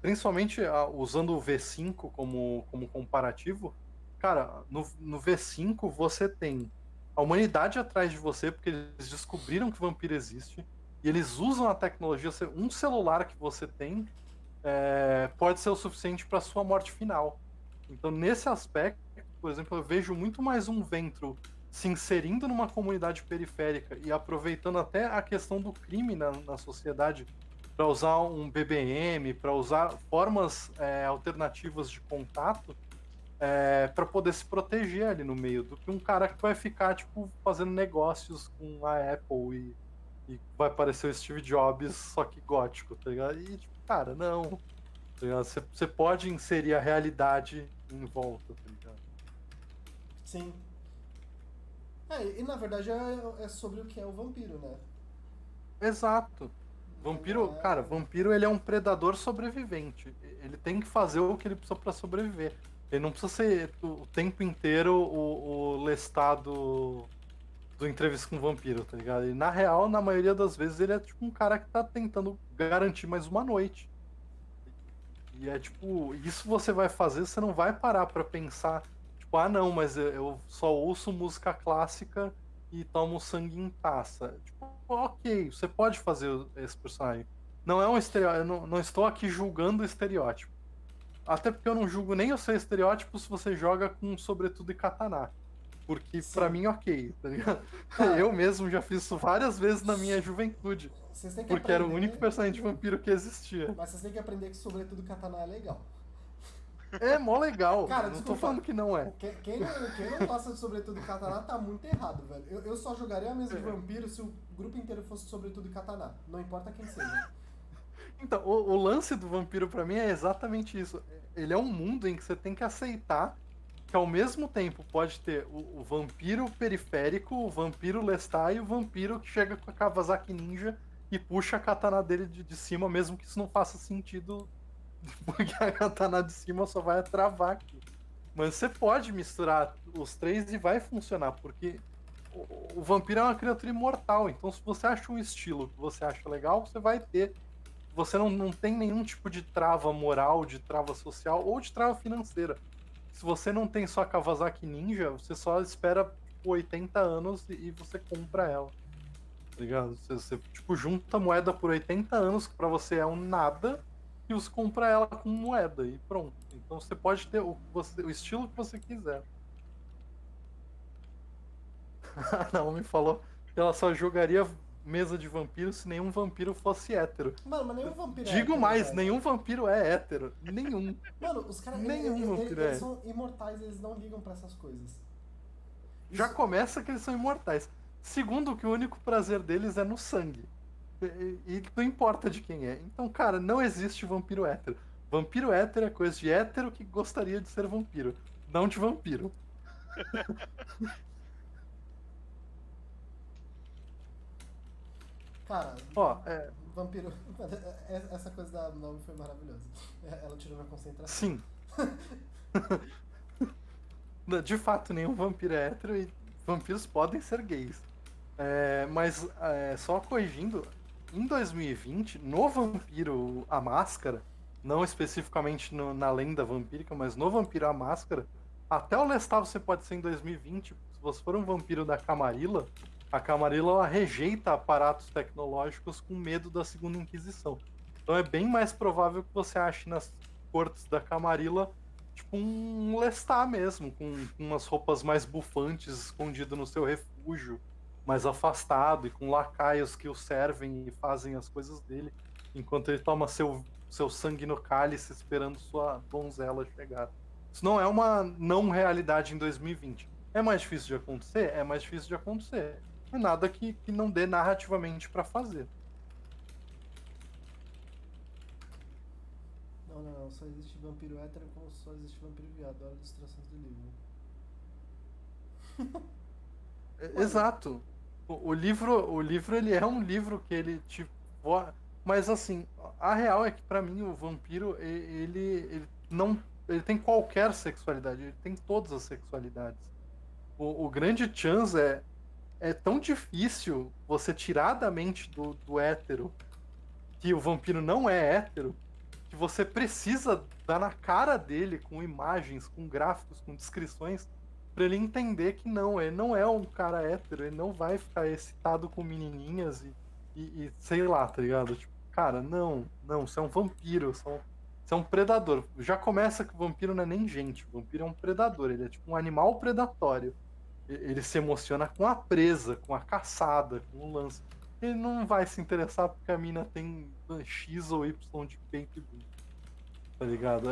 Principalmente usando o V5 como comparativo, cara, no V5 você tem a humanidade atrás de você, porque eles descobriram que vampiro existe, e eles usam a tecnologia. Um celular que você tem pode ser o suficiente para sua morte final. Então, nesse aspecto, por exemplo, eu vejo muito mais um Ventro se inserindo numa comunidade periférica e aproveitando até a questão do crime na sociedade para usar um BBM, para usar formas alternativas de contato para poder se proteger ali no meio, do que um cara que vai ficar tipo fazendo negócios com a Apple e vai parecer o Steve Jobs, só que gótico, tá ligado? E tipo, cara, não. Tá ligado? Você pode inserir a realidade em volta, tá ligado? Sim. E na verdade é sobre o que é o vampiro, né? Exato. Vampiro, cara, vampiro ele é um predador sobrevivente. Ele tem que fazer o que ele precisa pra sobreviver. Ele não precisa ser o tempo inteiro o Lestat do Entrevista com o Vampiro, tá ligado? E na real, na maioria das vezes, ele é tipo um cara que tá tentando garantir mais uma noite. E é tipo, isso você vai fazer, você não vai parar pra pensar, tipo, ah não, mas eu só ouço música clássica e tomo sangue em taça. Tipo, ok, você pode fazer esse personagem. Não é um estereótipo, eu não estou aqui julgando o estereótipo. Até porque eu não julgo nem o seu estereótipo se você joga com sobretudo e katana. Porque Sim. pra mim, ok, tá ligado? Cara, Eu mesmo já fiz isso várias vezes na minha juventude. Vocês têm que Porque era o único personagem de vampiro que existia. Mas vocês têm que aprender que sobretudo katana é legal. É mó legal. Cara, Não tô desculpa. falando que não é. Quem não gosta de Sobretudo e Katana tá muito errado, velho. Eu só jogaria a mesa de vampiro se o grupo inteiro fosse Sobretudo e Katana. Não importa quem seja. Então, o lance do vampiro pra mim é exatamente isso. Ele é um mundo em que você tem que aceitar que ao mesmo tempo pode ter o vampiro periférico, o vampiro Lestat e o vampiro que chega com a Kawasaki Ninja e puxa a katana dele de cima, mesmo que isso não faça sentido, porque a katana de cima só vai travar aqui. Mas você pode misturar os três e vai funcionar, porque o vampiro é uma criatura imortal, então se você acha um estilo que você acha legal, você vai ter. Você não tem nenhum tipo de trava moral, de trava social ou de trava financeira. Se você não tem sua Kawasaki Ninja, você só espera tipo, 80 anos e você compra ela. Tá ligado? Você tipo, junta moeda por 80 anos, que pra você é um nada, e você compra ela com moeda e pronto. Então você pode ter o estilo que você quiser. A Naomi falou que ela só jogaria mesa de vampiro se nenhum vampiro fosse hétero. Mano, mas nenhum vampiro é Digo hétero, mais, velho. nenhum vampiro é hétero. Nenhum. Mano, os caras. Nenhum vampiro Eles é. são imortais, eles não ligam pra essas coisas. Já Isso- começa que eles são imortais. Segundo, que o único prazer deles é no sangue. E não importa de quem é. Então, cara, não existe vampiro hétero. Vampiro hétero é coisa de hétero que gostaria de ser vampiro, não de vampiro. Cara, Ó, vampiro. Essa coisa da nome foi maravilhosa. Ela tirou minha concentração. sim. De fato, nenhum vampiro é hétero e vampiros podem ser gays. Mas, só corrigindo, em 2020, no Vampiro a Máscara, não especificamente na lenda vampírica, mas no Vampiro a Máscara, até o Lestat você pode ser em 2020. Se você for um vampiro da Camarilla, a Camarilla ela rejeita aparatos tecnológicos com medo da Segunda Inquisição. Então é bem mais provável que você ache nas cortes da Camarilla tipo um Lestat mesmo, com umas roupas mais bufantes, escondido no seu refúgio, mais afastado, e com lacaios que o servem e fazem as coisas dele, enquanto ele toma seu sangue no cálice esperando sua donzela chegar. Isso não é uma não realidade em 2020. É mais difícil de acontecer? É mais difícil de acontecer. É nada que não dê narrativamente pra fazer. Não. Só existe vampiro hétero como só existe vampiro viado. Olha as ilustrações do livro. Exato. O livro ele é um livro que ele te mas assim, a real é que pra mim o vampiro ele não ele tem qualquer sexualidade, ele tem todas as sexualidades. O grande chance é tão difícil você tirar da mente do hétero que o vampiro não é hétero, que você precisa dar na cara dele com imagens, com gráficos, com descrições, pra ele entender que não, ele não é um cara hétero, ele não vai ficar excitado com menininhas e sei lá, tá ligado? Tipo, cara, não, você é um vampiro, você é um predador. Já começa que o vampiro não é nem gente, o vampiro é um predador, ele é tipo um animal predatório. Ele se emociona com a presa, com a caçada, com o lance. Ele não vai se interessar porque a mina tem X ou Y de peito e bunda. Tá ligado?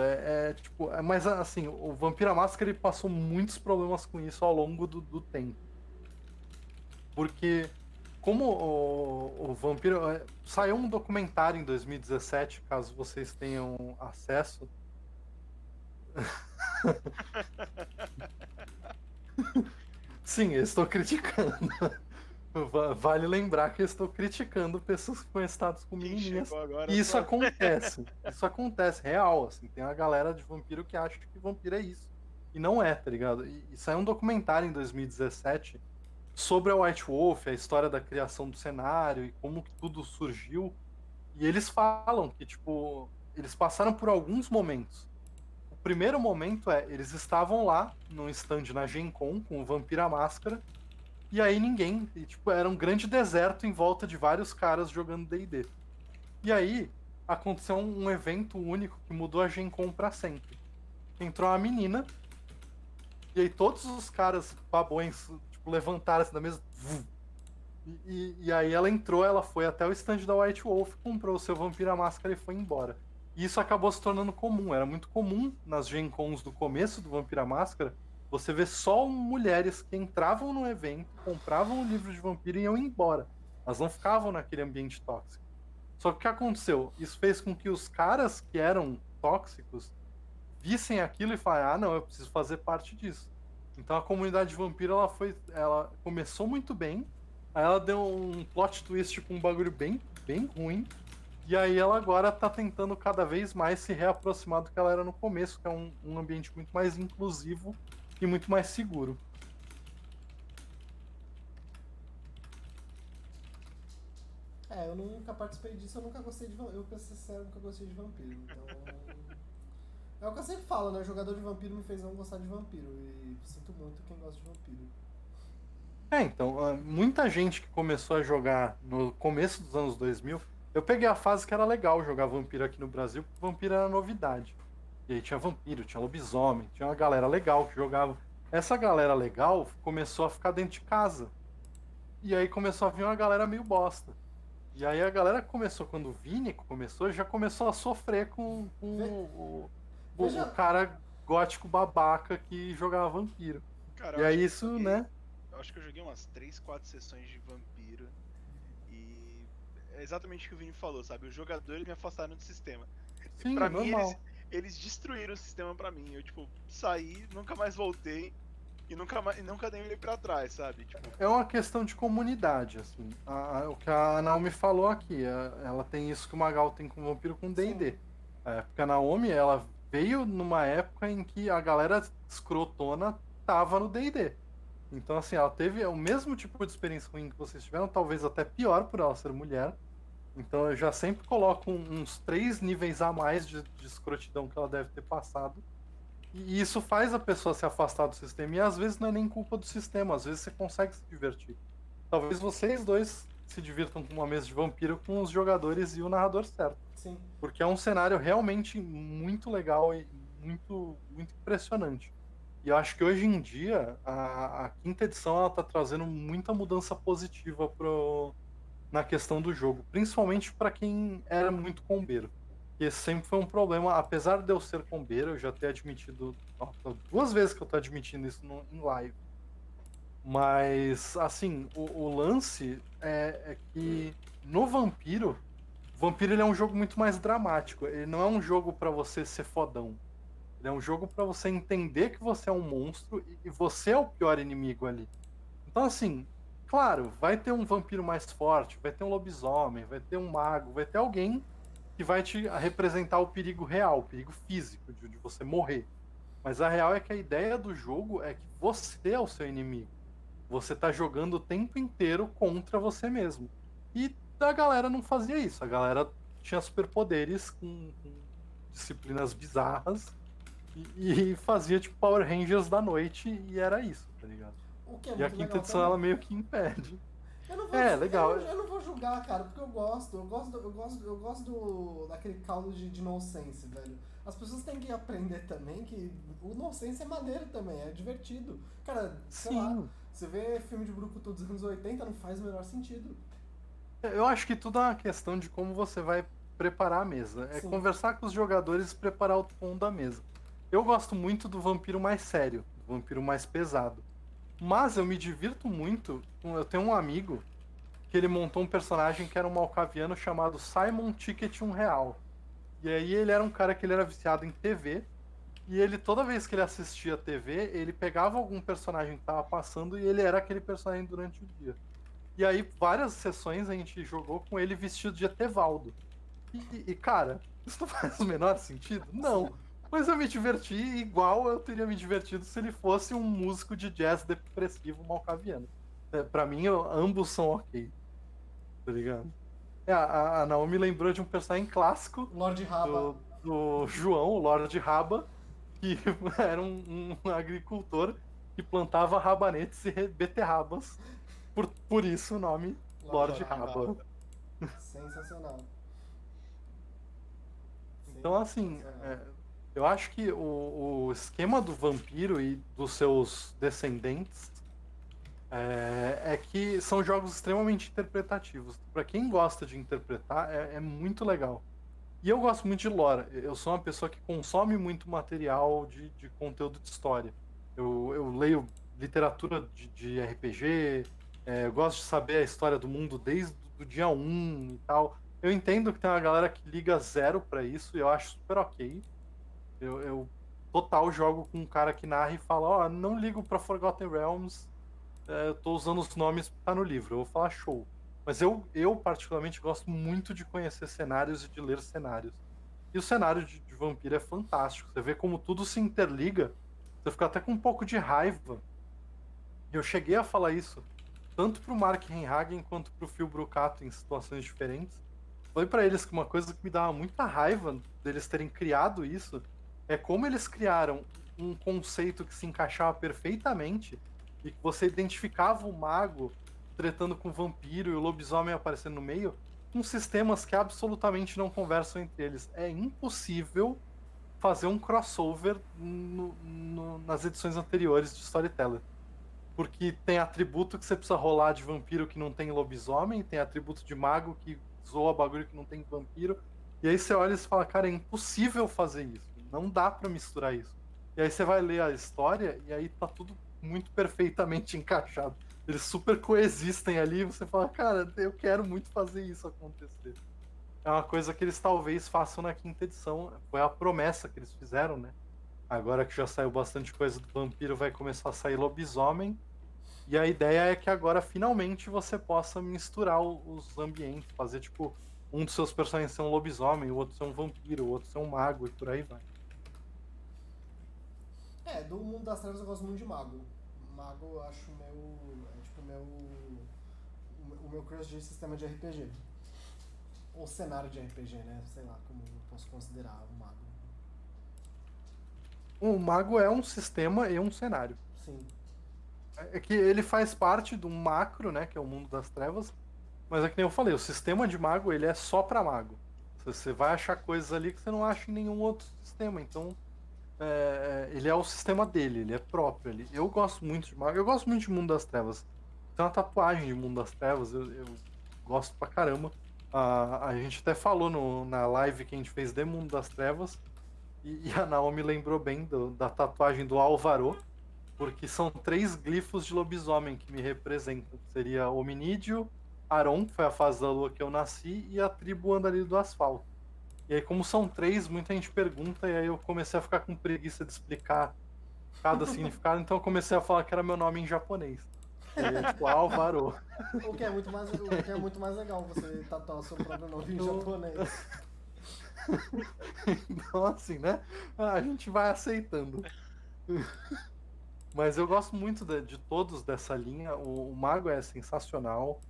Mas assim, o Vampiro à Máscara ele passou muitos problemas com isso ao longo do tempo. Porque, como o Vampiro. Saiu um documentário em 2017, caso vocês tenham acesso. Sim, eu estou criticando. Vale lembrar que eu estou criticando pessoas que foram estados com Quem menininhas. chegou agora E isso só- acontece. Isso acontece, real, assim. Tem uma galera de vampiro que acha que vampiro é isso. E não é, tá ligado? E saiu um documentário em 2017 sobre a White Wolf, a história da criação do cenário e como que tudo surgiu. E eles falam que, tipo, eles passaram por alguns momentos. O primeiro momento eles estavam lá, num stand na Gen Con, com o Vampiro à Máscara, e aí ninguém, tipo, era um grande deserto em volta de vários caras jogando D&D. E aí aconteceu um evento único que mudou a Gen Con pra sempre. Entrou uma menina, e aí todos os caras babões, tipo, levantaram-se da mesa. E aí ela entrou, ela foi até o stand da White Wolf, comprou o seu Vampiro à Máscara e foi embora. E isso acabou se tornando comum. Era muito comum nas Gen Cons do começo do Vampira Máscara você ver só mulheres que entravam no evento, compravam o livro de vampiro e iam embora. Elas não ficavam naquele ambiente tóxico. Só que o que aconteceu? Isso fez com que os caras que eram tóxicos vissem aquilo e falassem, ah, não, eu preciso fazer parte disso. Então a comunidade vampiro, ela começou muito bem, aí ela deu um plot twist com um bagulho bem, bem ruim, e aí ela agora tá tentando cada vez mais se reaproximar do que ela era no começo, que é um ambiente muito mais inclusivo e muito mais seguro. Eu nunca participei disso, eu nunca gostei de vampiro. Eu, pra ser sincero, nunca gostei de vampiro. Então. É o que eu sempre falo, né? Jogador de vampiro me fez não gostar de vampiro. E sinto muito quem gosta de vampiro. Então, muita gente que começou a jogar no começo dos anos 2000, eu peguei a fase que era legal jogar vampiro aqui no Brasil, porque vampiro era novidade. E aí tinha vampiro, tinha lobisomem, tinha uma galera legal que jogava. Essa galera legal começou a ficar dentro de casa. E aí começou a vir uma galera meio bosta. E aí a galera começou, quando o Vini começou, já começou a sofrer com o cara gótico babaca que jogava vampiro. Cara, E aí isso, né? Eu acho que eu joguei umas 3, 4 sessões de vampiro. E é exatamente o que o Vini falou, sabe? Os jogadores me afastaram do sistema. Sim, Pra é mim, normal. eles destruíram o sistema pra mim. Eu, tipo, saí, nunca mais voltei. E nunca nem olhei pra trás, sabe? Tipo, É uma questão de comunidade, assim. O que a Naomi falou aqui, ela tem isso que o Magal tem com o vampiro com D&D. Porque a Naomi, ela veio numa época em que a galera escrotona tava no D&D. Então, assim, ela teve o mesmo tipo de experiência ruim que vocês tiveram, talvez até pior por ela ser mulher. Então, eu já sempre coloco uns 3 níveis a mais de escrotidão que ela deve ter passado. E isso faz a pessoa se afastar do sistema. E às vezes não é nem culpa do sistema, às vezes você consegue se divertir. Talvez vocês dois se divirtam com uma mesa de vampiro com os jogadores e o narrador certo. Sim. Porque é um cenário realmente muito legal e muito, muito impressionante. E eu acho que hoje em dia, a quinta edição ela tá trazendo muita mudança positiva na questão do jogo. Principalmente para quem era muito combeiro. Que esse sempre foi um problema. Apesar de eu ser combeiro, eu já ter admitido... Nossa, 2 vezes que eu tô admitindo isso em live. Mas, assim, o lance é que no Vampiro, o Vampiro ele é um jogo muito mais dramático. Ele não é um jogo para você ser fodão. Ele é um jogo para você entender que você é um monstro e você é o pior inimigo ali. Então, assim, claro, vai ter um vampiro mais forte, vai ter um lobisomem, vai ter um mago, vai ter alguém que vai te representar o perigo real, o perigo físico de você morrer. Mas a real é que a ideia do jogo é que você é o seu inimigo. Você tá jogando o tempo inteiro contra você mesmo. E a galera não fazia isso. A galera tinha superpoderes com disciplinas bizarras e fazia tipo Power Rangers da noite e era isso, tá ligado? O que é E a muito quinta legal edição também. ela meio que impede. Eu não vou, Legal. Eu não vou julgar, cara, porque eu gosto daquele caldo de nonsense, velho. As pessoas têm que aprender também que o nonsense é maneiro também, é divertido. Cara, sei lá, Sim. você vê filme de brucutu dos anos 80, não faz o menor sentido. Eu acho que tudo é uma questão de como você vai preparar a mesa. É Sim. conversar com os jogadores e preparar o tom da mesa. Eu gosto muito do vampiro mais sério, do vampiro mais pesado. Mas eu me divirto muito. Eu tenho um amigo que ele montou um personagem que era um malcaviano chamado Simon Ticket R$1. E aí ele era um cara que ele era viciado em TV. E ele, toda vez que ele assistia a TV, ele pegava algum personagem que tava passando e ele era aquele personagem durante o dia. E aí, várias sessões a gente jogou com ele vestido de Etevaldo. Cara, isso não faz o menor sentido? Não. Mas eu me diverti igual eu teria me divertido se ele fosse um músico de jazz depressivo malcaviano. Pra mim, ambos são ok. Tá ligado? A Naomi lembrou de um personagem clássico Lord Raba. do João, o Lord Raba, que era um agricultor que plantava rabanetes e beterrabas. Por isso o nome Lord Raba. Sensacional. Então, assim, eu acho que o esquema do vampiro e dos seus descendentes é que são jogos extremamente interpretativos. Para quem gosta de interpretar, é muito legal. E eu gosto muito de lore. Eu sou uma pessoa que consome muito material de conteúdo de história. Eu leio literatura de RPG, eu gosto de saber a história do mundo desde o dia um e tal. Eu entendo que tem uma galera que liga zero pra isso, e eu acho super ok. Eu total jogo com um cara que narra e fala, ó, não ligo pra Forgotten Realms, eu tô usando os nomes que tá no livro, eu vou falar show. Mas eu particularmente gosto muito de conhecer cenários e de ler cenários. E o cenário de Vampiro é fantástico. Você vê como tudo se interliga. Você fica até com um pouco de raiva. E eu cheguei a falar isso tanto pro Mark Henhagen quanto pro Phil Brucato em situações diferentes. Falei pra eles que uma coisa que me dava muita raiva deles terem criado isso é como eles criaram um conceito que se encaixava perfeitamente e que você identificava o mago tretando com o vampiro e o lobisomem aparecendo no meio, com sistemas que absolutamente não conversam entre eles. É impossível fazer um crossover nas edições anteriores de Storyteller. Porque tem atributo que você precisa rolar de vampiro que não tem lobisomem, tem atributo de mago que zoa bagulho que não tem vampiro. E aí você olha e fala, cara, é impossível fazer isso. Não dá pra misturar isso. E aí você vai ler a história e aí tá tudo muito perfeitamente encaixado. Eles super coexistem ali e você fala, cara, eu quero muito fazer isso acontecer. É uma coisa que eles talvez façam na quinta edição. Foi a promessa que eles fizeram, né? Agora que já saiu bastante coisa do vampiro, vai começar a sair lobisomem. E a ideia é que agora finalmente você possa misturar os ambientes, fazer tipo um dos seus personagens ser um lobisomem, o outro ser um vampiro, o outro ser um mago e por aí vai. Do mundo das trevas eu gosto muito de mago. Mago eu acho o meu crush de sistema de RPG. Ou cenário de RPG, né? Sei lá como eu posso considerar o mago. O mago é um sistema e um cenário. Sim. É que ele faz parte do macro, né, que é o mundo das trevas, mas é que nem eu falei, o sistema de mago ele é só pra mago. Você vai achar coisas ali que você não acha em nenhum outro sistema, então ele é o sistema dele, ele é próprio. Eu gosto muito de mago, eu gosto muito de Mundo das Trevas. Tem uma tatuagem de Mundo das Trevas, eu gosto pra caramba. A gente até falou na live que a gente fez de Mundo das Trevas, e a Naomi lembrou bem da tatuagem do Alvaro, porque são 3 glifos de lobisomem que me representam. Seria Hominídeo, Aron, que foi a fase da lua que eu nasci, e a tribo Andarilho do Asfalto. E aí, como são 3, muita gente pergunta, e aí eu comecei a ficar com preguiça de explicar cada significado, então eu comecei a falar que era meu nome em japonês. E aí é tipo Alvaro. O que é muito mais legal, você tatuar o seu próprio nome em japonês. Então, assim, né? A gente vai aceitando. Mas eu gosto muito de todos dessa linha. O Mago é sensacional.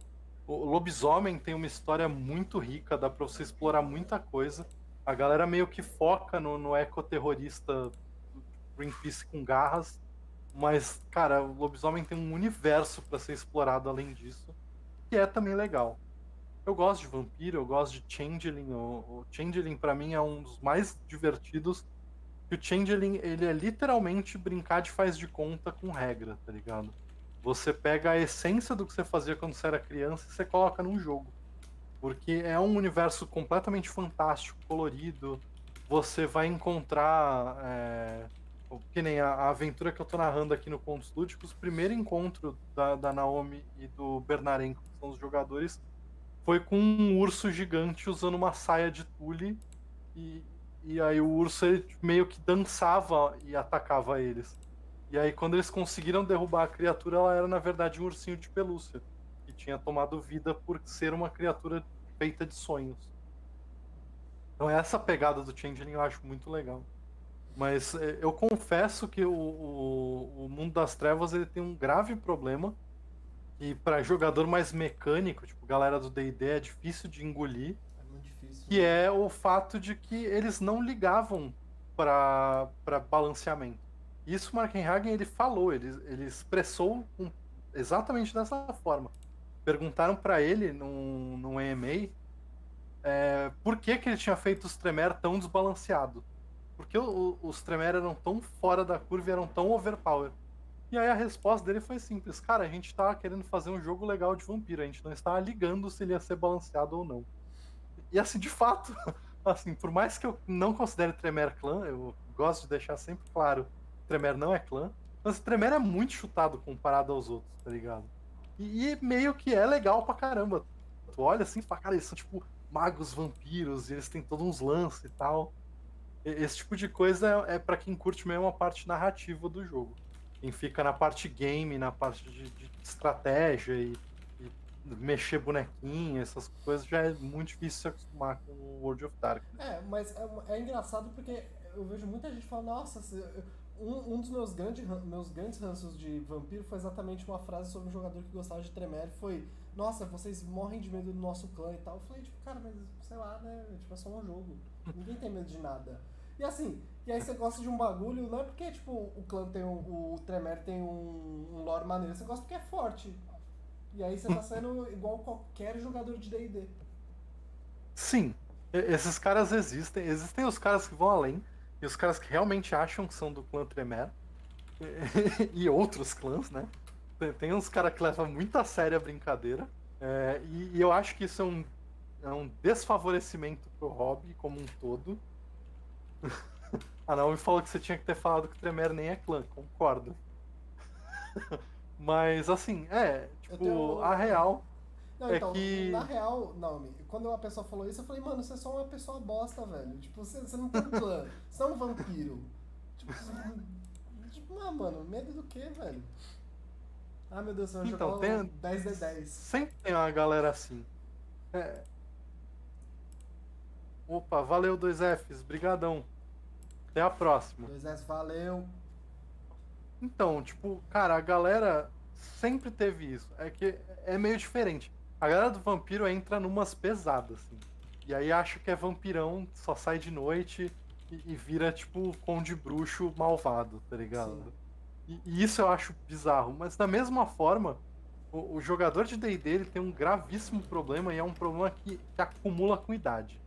O Lobisomem tem uma história muito rica, dá pra você explorar muita coisa. A galera meio que foca no ecoterrorista do Greenpeace com garras. Mas, cara, o Lobisomem tem um universo pra ser explorado além disso, que é também legal. Eu gosto de vampiro, eu gosto de Changeling. O Changeling, pra mim, é um dos mais divertidos. Que o Changeling, ele é literalmente brincar de faz de conta com regra, tá ligado? Você pega a essência do que você fazia quando você era criança e você coloca num jogo. Porque é um universo completamente fantástico, colorido. Você vai encontrar. Que nem a aventura que eu tô narrando aqui no Contos Lúdicos, o primeiro encontro da Naomi e do Bernarenko, que são os jogadores, foi com um urso gigante usando uma saia de tule e, e aí o urso ele meio que dançava e atacava eles. E aí quando eles conseguiram derrubar a criatura, ela era na verdade um ursinho de pelúcia, que tinha tomado vida por ser uma criatura feita de sonhos. Então essa pegada do Changeling eu acho muito legal. Mas eu confesso que o Mundo das Trevas ele tem um grave problema que para jogador mais mecânico, tipo galera do D&D, é difícil de engolir, É muito difícil. que é o fato de que eles não ligavam para balanceamento. Isso o Markenhagen ele falou, ele expressou exatamente dessa forma. Perguntaram para ele num EMA por que ele tinha feito os Tremere tão desbalanceado. Por que os Tremere eram tão fora da curva e eram tão overpower? E aí a resposta dele foi simples. Cara, a gente tava querendo fazer um jogo legal de vampiro, a gente não estava ligando se ele ia ser balanceado ou não. E assim, de fato, Assim, por mais que eu não considere Tremere clã, eu gosto de deixar sempre claro, Tremere não é clã, mas Tremere é muito chutado comparado aos outros, tá ligado? E meio que é legal pra caramba. Tu olha assim e fala, cara, eles são tipo magos vampiros, e eles têm todos uns lances e tal. Esse tipo de coisa é para quem curte mesmo a parte narrativa do jogo. Quem fica na parte game, na parte de estratégia e mexer bonequinho, essas coisas, já é muito difícil se acostumar com o World of Darkness. Mas é engraçado porque eu vejo muita gente falando, nossa, um dos meus grandes ranços de vampiro foi exatamente uma frase sobre um jogador que gostava de Tremere, foi, nossa, vocês morrem de medo do nosso clã e tal. Eu falei, tipo, cara, mas sei lá, né, tipo, é só um jogo. Ninguém tem medo de nada. E assim, e aí você gosta de um bagulho, não é porque, tipo, o clã tem o Tremere tem um lore maneiro, você gosta porque é forte. E aí você tá sendo igual qualquer jogador de D&D. Sim, esses caras existem. Existem os caras que vão além, e os caras que realmente acham que são do clã Tremere, e outros clãs, né? Tem uns caras que levam muito a sério a brincadeira, e eu acho que isso é um desfavorecimento pro hobby como um todo. A Naomi falou que você tinha que ter falado que o Tremere nem é clã, concordo. Mas assim, a real Não, é então, que. na real, Naomi, quando uma pessoa falou isso, eu falei, mano, você é só uma pessoa bosta, velho. Tipo, você não tem um clã, você é um vampiro. Tipo, mano, medo do quê, velho? Ah, meu Deus, você vai Então, jogar tem, um 10 de 10. sempre tem uma galera assim. É, Opa, valeu 2Fs, brigadão. Até a próxima. 2S, valeu. Então, tipo, cara, a galera sempre teve isso. É que é meio diferente. A galera do vampiro entra numas pesadas, assim. E aí acha que é vampirão, só sai de noite e vira, tipo, conde bruxo malvado, tá ligado? Sim. E isso eu acho bizarro. Mas da mesma forma, o jogador de D&D ele tem um gravíssimo problema e é um problema que acumula com idade.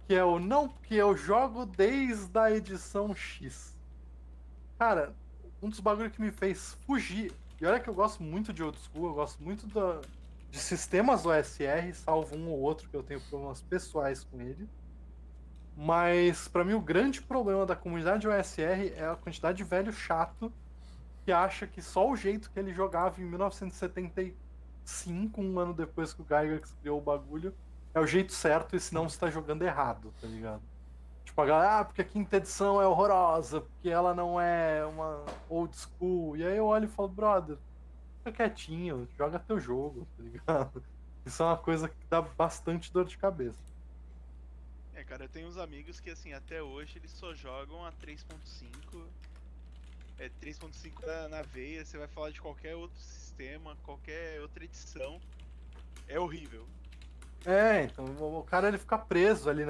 Que é o não, porque eu jogo desde a edição X. Cara, um dos bagulhos que me fez fugir. E olha que eu gosto muito de old school, eu gosto muito de sistemas OSR, salvo um ou outro que eu tenho problemas pessoais com ele. Mas pra mim o grande problema da comunidade OSR é a quantidade de velho chato que acha que só o jeito que ele jogava em 1975, um ano depois que o Gygax criou o bagulho, é o jeito certo e senão você tá jogando errado, tá ligado? Tipo, a galera, porque a quinta edição é horrorosa, porque ela não é uma old school. E aí eu olho e falo, brother, fica quietinho, joga teu jogo, tá ligado? Isso é uma coisa que dá bastante dor de cabeça. Cara, eu tenho uns amigos que, assim, até hoje eles só jogam a 3.5. 3.5 na veia, você vai falar de qualquer outro sistema, qualquer outra edição. É horrível. Então, o cara ele fica preso ali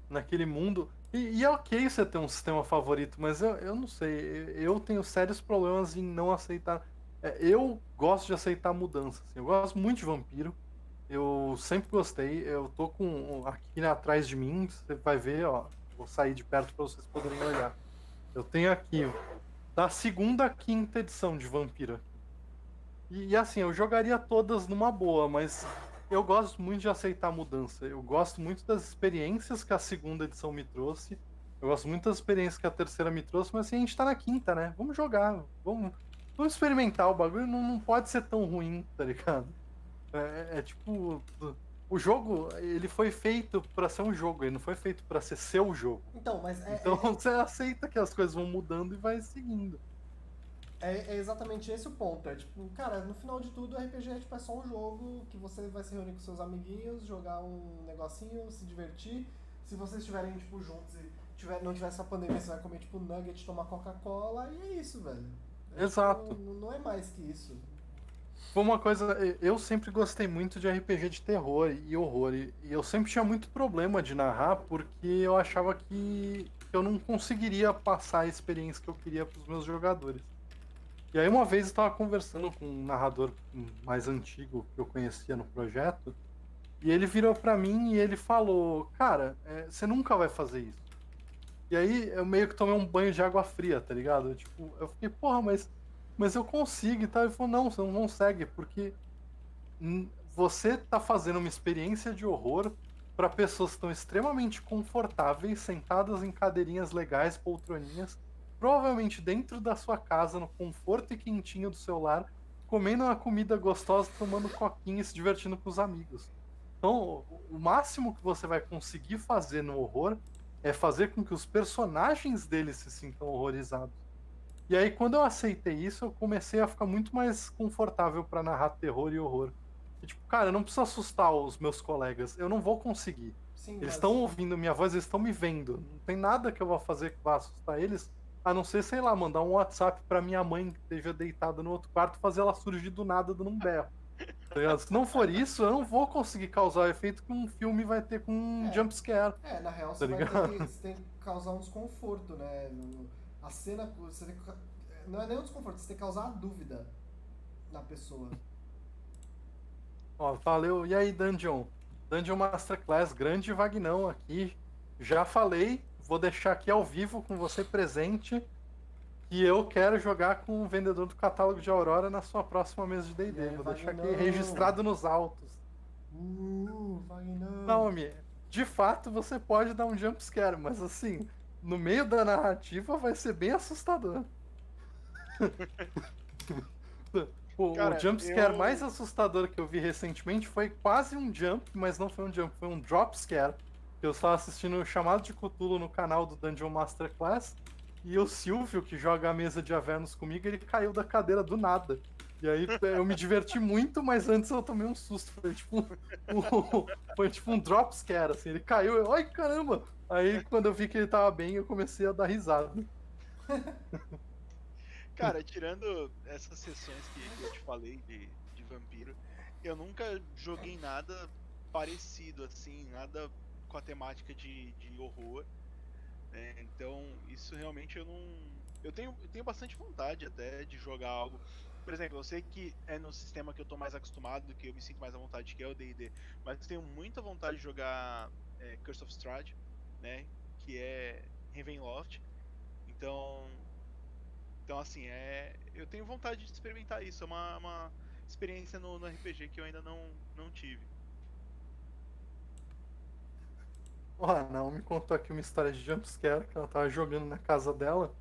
naquele mundo. E é ok você ter um sistema favorito, mas eu não sei. Eu tenho sérios problemas em não aceitar. Eu gosto de aceitar mudanças. Assim. Eu gosto muito de vampiro. Eu sempre gostei. Eu tô com aqui atrás de mim. Você vai ver, ó. Vou sair de perto para vocês poderem olhar. Eu tenho aqui da segunda à quinta edição de Vampira. E assim, eu jogaria todas numa boa, mas eu gosto muito de aceitar a mudança. Eu gosto muito das experiências que a segunda edição me trouxe. Eu gosto muito das experiências que a terceira me trouxe, mas assim, a gente tá na quinta, né? Vamos jogar, vamos experimentar o bagulho. Não pode ser tão ruim, tá ligado? Tipo. O jogo, ele foi feito pra ser um jogo, ele não foi feito pra ser seu jogo. Então, mas Então você aceita que as coisas vão mudando e vai seguindo. É exatamente esse o ponto. É tipo, cara, no final de tudo, o RPG é, tipo, é só um jogo que você vai se reunir com seus amiguinhos, jogar um negocinho, se divertir. Se vocês estiverem, tipo, juntos e não tiver essa pandemia, você vai comer, tipo, nugget, tomar Coca-Cola e é isso, velho. Exato. Tipo, não é mais que isso. Foi uma coisa. Eu sempre gostei muito de RPG de terror e horror. E eu sempre tinha muito problema de narrar porque eu achava que eu não conseguiria passar a experiência que eu queria para os meus jogadores. E aí uma vez eu estava conversando com um narrador mais antigo que eu conhecia no projeto. E ele virou para mim e ele falou: Cara, você nunca vai fazer isso. E aí eu meio que tomei um banho de água fria, tá ligado? Tipo, eu fiquei, porra, mas eu consigo e tal. Ele falou, não, você não consegue, porque você tá fazendo uma experiência de horror para pessoas que estão extremamente confortáveis, sentadas em cadeirinhas legais, poltroninhas, provavelmente dentro da sua casa, no conforto e quentinho do seu lar, comendo uma comida gostosa, tomando coquinha e se divertindo com os amigos. Então, o máximo que você vai conseguir fazer no horror é fazer com que os personagens deles se sintam horrorizados. E aí, quando eu aceitei isso, eu comecei a ficar muito mais confortável para narrar terror e horror. E, tipo, cara, eu não preciso assustar os meus colegas, eu não vou conseguir. Sim, Eles mas estão ouvindo minha voz, eles estão me vendo. Não tem nada que eu vou fazer que vá assustar eles, a não ser, sei lá, mandar um WhatsApp pra minha mãe que esteja deitada no outro quarto, fazer ela surgir do nada dando um berro. Tá ligado? Se não for isso, eu não vou conseguir causar o efeito que um filme vai ter com um É. jumpscare. Na real Tá você vai ligado? você tem que causar um desconforto, né? A cena, você tem que, não é nem um desconforto, você tem que causar a dúvida na pessoa. Ó, valeu. E aí, Dungeon? Dungeon Masterclass, grande Vagnão aqui. Já falei, vou deixar aqui ao vivo com você presente que eu quero jogar com o vendedor do catálogo de Aurora na sua próxima mesa de E D&D. aí, Vou deixar aqui Vagnão? registrado nos autos. Wagner. Naomi, de fato você pode dar um jumpscare, mas assim, no meio da narrativa vai ser bem assustador. O Cara, jumpscare mais assustador que eu vi recentemente foi quase um jump, mas não foi um jump, foi um drop scare. Eu estava assistindo o Chamado de Cthulhu no canal do Dungeon Masterclass e o Silvio, que joga a mesa de Avernus comigo, ele caiu da cadeira do nada. E aí eu me diverti muito, mas antes eu tomei um susto. Foi tipo um drop scare, assim. Ele caiu, eu, ai caramba! Aí quando eu vi que ele tava bem, eu comecei a dar risada. Cara, tirando essas sessões que eu te falei de vampiro, eu nunca joguei nada parecido, assim, nada com a temática de horror, né? Então, isso realmente eu não. Eu tenho bastante vontade até de jogar algo. Por exemplo, eu sei que é no sistema que eu tô mais acostumado, que eu me sinto mais à vontade, que é o D&D, mas eu tenho muita vontade de jogar Curse of Strahd, né? Que é Ravenloft. Então, então, assim, eu tenho vontade de experimentar isso. É uma experiência no RPG que eu ainda não tive. Ó, a Naomi contou aqui uma história de jumpscare que ela tava jogando na casa dela.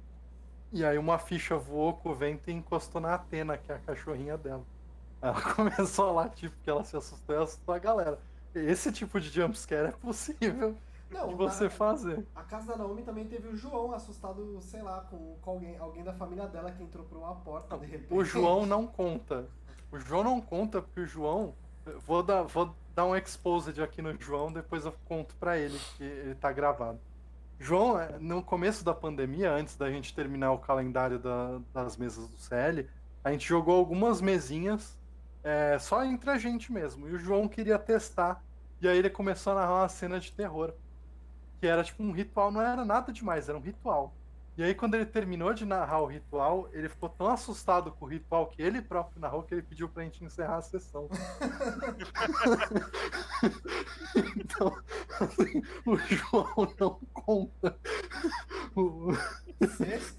E aí uma ficha voou com o vento e encostou na Atena, que é a cachorrinha dela. Ela começou a latir porque ela se assustou e assustou a galera. Esse tipo de jumpscare é possível de Não, você fazer. a casa da Naomi também teve o João assustado, sei lá, com alguém da família dela que entrou por uma porta de repente. O João não conta. O João não conta porque o João. Vou dar um exposed aqui no João, depois eu conto pra ele que ele tá gravado. João, no começo da pandemia, antes da gente terminar o calendário das mesas do CL, a gente jogou algumas mesinhas só entre a gente mesmo. E o João queria testar. E aí ele começou a narrar uma cena de terror. Que era tipo um ritual, não era nada demais, era um ritual. E aí, quando ele terminou de narrar o ritual, ele ficou tão assustado com o ritual que ele próprio narrou que ele pediu pra gente encerrar a sessão. Então, assim, o João não conta.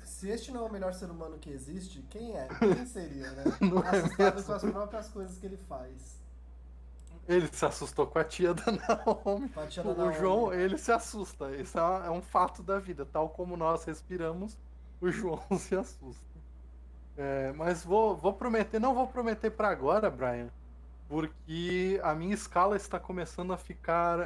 Se este não é o melhor ser humano que existe, quem é? Quem seria, né? Não é Assustado mesmo? com as próprias coisas que ele faz. Ele se assustou com a tia da Naomi. Com a tia da O Naomi. João, ele se assusta. Isso é um fato da vida. Tal como nós respiramos, o João se assusta. Mas vou prometer, não vou prometer para agora, Brian, porque a minha escala está começando a ficar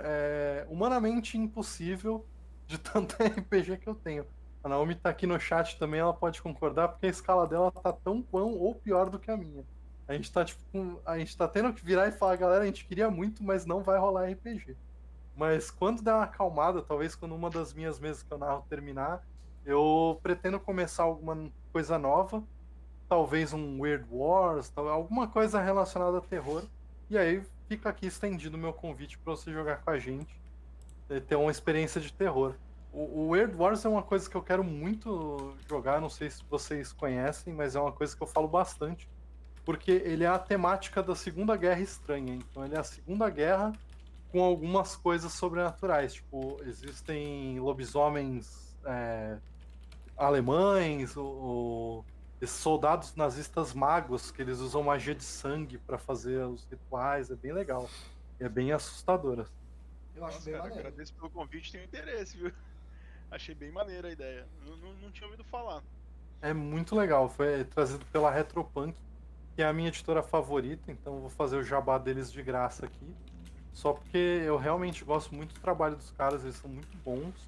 humanamente impossível de tanto RPG que eu tenho. A Naomi tá aqui no chat também, ela pode concordar, porque a escala dela tá tão quão ou pior do que a minha. A gente tá, tipo, a gente tá tendo que virar e falar, galera, a gente queria muito, mas não vai rolar RPG. Mas quando der uma acalmada, talvez quando uma das minhas mesas que eu narro terminar, eu pretendo começar alguma coisa nova, talvez um Weird Wars, alguma coisa relacionada a terror. E aí fica aqui estendido o meu convite para você jogar com a gente, ter uma experiência de terror. O Weird Wars é uma coisa que eu quero muito jogar, não sei se vocês conhecem, mas é uma coisa que eu falo bastante, porque ele é a temática da Segunda Guerra Estranha. Então ele é a Segunda Guerra com algumas coisas sobrenaturais. Tipo, existem lobisomens alemães, esses soldados nazistas magos, que eles usam magia de sangue para fazer os rituais. É bem legal. É bem assustador. Assim. Eu acho Nossa, bem cara, maneiro. agradeço pelo convite, tenho interesse, viu? Achei bem maneira a ideia. Não tinha ouvido falar. É muito legal. Foi trazido pela Retropunk, que é a minha editora favorita, então eu vou fazer o jabá deles de graça aqui. Só porque eu realmente gosto muito do trabalho dos caras, eles são muito bons.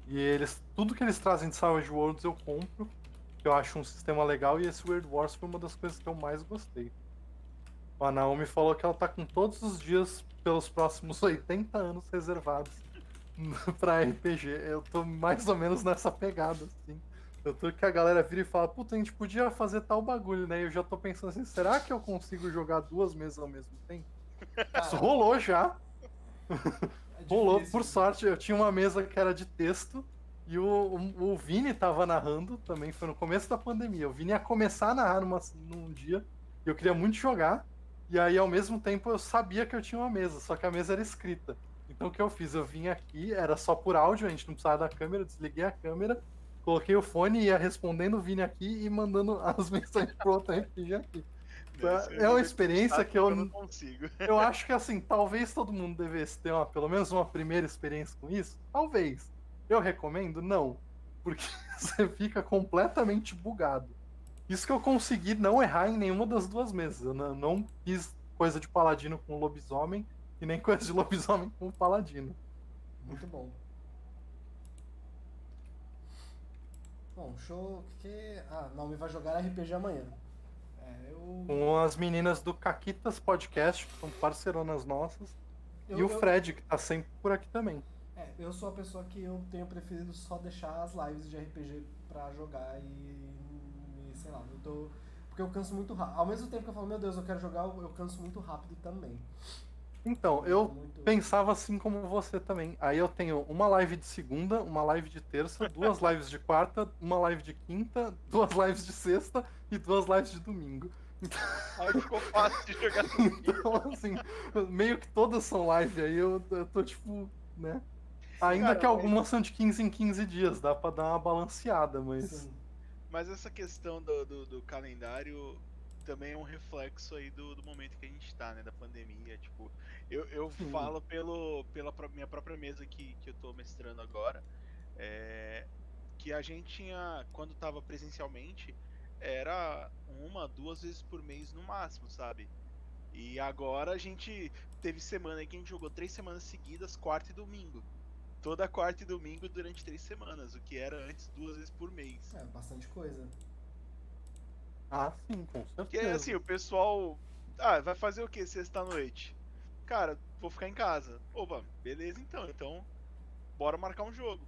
E tudo que eles trazem de Savage Worlds eu compro, que eu acho um sistema legal, e esse Weird Wars foi uma das coisas que eu mais gostei. A Naomi falou que ela tá com todos os dias pelos próximos 80 anos reservados pra RPG. Eu tô mais ou menos nessa pegada, assim. Eu tô que a galera vira e fala, puta, a gente podia fazer tal bagulho, né? E eu já tô pensando assim, será que eu consigo jogar 2 mesas ao mesmo tempo? Isso Cara, rolou já. é Rolou, difícil. por sorte, eu tinha uma mesa que era de texto e o Vini tava narrando também, foi no começo da pandemia. O Vini ia começar a narrar num dia e eu queria muito jogar. E aí, ao mesmo tempo, eu sabia que eu tinha uma mesa, só que a mesa era escrita. Então, o que eu fiz? Eu vim aqui, era só por áudio, a gente não precisava da câmera, eu desliguei a câmera, coloquei o fone e ia respondendo o Vini aqui e mandando as mensagens pro outro RPG aqui. Nesse É uma nível de experiência status que eu eu não consigo. eu acho que assim, talvez todo mundo devesse ter pelo menos uma primeira experiência com isso. Talvez. Eu recomendo? Não. Porque você fica completamente bugado. Isso que eu consegui não errar em nenhuma das 2 mesas. Eu não fiz coisa de paladino com lobisomem e nem coisa de lobisomem com paladino. Muito bom. Bom, show. Ah, não, me vai jogar RPG amanhã. Eu. Com as meninas do Caquitas Podcast, que são parceironas nossas, Eu, e o eu, Fred, que tá sempre por aqui também. eu sou a pessoa que eu tenho preferido só deixar as lives de RPG pra jogar e sei lá, eu tô. Porque eu canso muito rápido. Ao mesmo tempo que eu falo, meu Deus, eu quero jogar, eu canso muito rápido também. Então, Eu tô eu muito. pensava assim como você também. Aí eu tenho uma live de segunda, uma live de terça, 2 lives de quarta, uma live de quinta, 2 lives de sexta e 2 lives de domingo. Aí ficou fácil de jogar tudo. Então, assim, meio que todas são live. Aí eu tô tipo, né? Ainda Cara, que algumas são de 15 em 15 dias, dá pra dar uma balanceada, mas. Sim. mas essa questão do calendário também é um reflexo aí do momento que a gente tá, né? Da pandemia. Tipo, eu Sim. falo minha própria mesa que eu tô mestrando agora. É, que a gente tinha, quando tava presencialmente, era 1, 2 vezes por mês no máximo, sabe? E agora a gente teve semana aí que a gente jogou 3 semanas seguidas, quarta e domingo. Toda quarta e domingo durante 3 semanas, o que era antes 2 vezes por mês. É, bastante coisa. Ah, sim, com Que é certeza. assim, o pessoal. Ah, vai fazer o que sexta-noite? Cara, vou ficar em casa. Opa, beleza então. Então, bora marcar um jogo.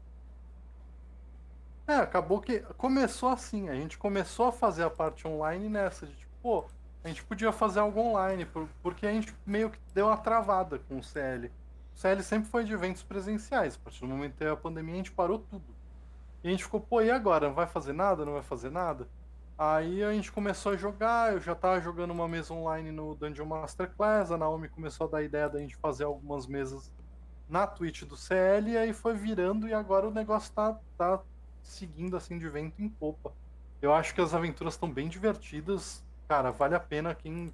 É, acabou que começou assim, a gente começou a fazer a parte online nessa, de tipo, pô, a gente podia fazer algo online, porque a gente meio que deu uma travada com o CL. O CL sempre foi de eventos presenciais, a partir do momento que teve a pandemia a gente parou tudo. E a gente ficou, pô, e agora? Não vai fazer nada? Não vai fazer nada? Aí a gente começou a jogar, eu já tava jogando uma mesa online no Dungeon Masterclass, a Naomi começou a dar a ideia da gente fazer algumas mesas na Twitch do CL, e aí foi virando e agora o negócio tá seguindo assim de vento em popa. Eu acho que as aventuras estão bem divertidas. Cara, vale a pena quem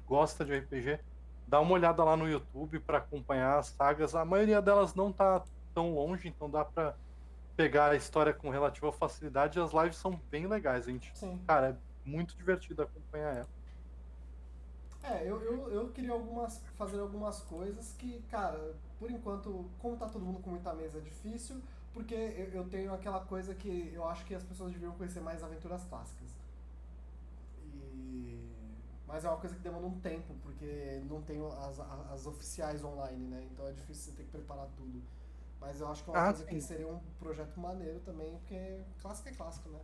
gosta de RPG dar uma olhada lá no YouTube para acompanhar as sagas. A maioria delas não tá tão longe, então dá para pegar a história com relativa facilidade. E as lives são bem legais, gente. Sim. Cara, é muito divertido acompanhar ela. Eu queria fazer algumas coisas que, cara, por enquanto, como tá todo mundo com muita mesa, é difícil, porque eu tenho aquela coisa que eu acho que as pessoas deveriam conhecer mais aventuras clássicas. E... Mas é uma coisa que demanda um tempo, porque não tem as oficiais online, né? Então é difícil você ter que preparar tudo. Mas eu acho que é uma Ah, coisa que sim. seria um projeto maneiro também, porque clássico é clássico, né?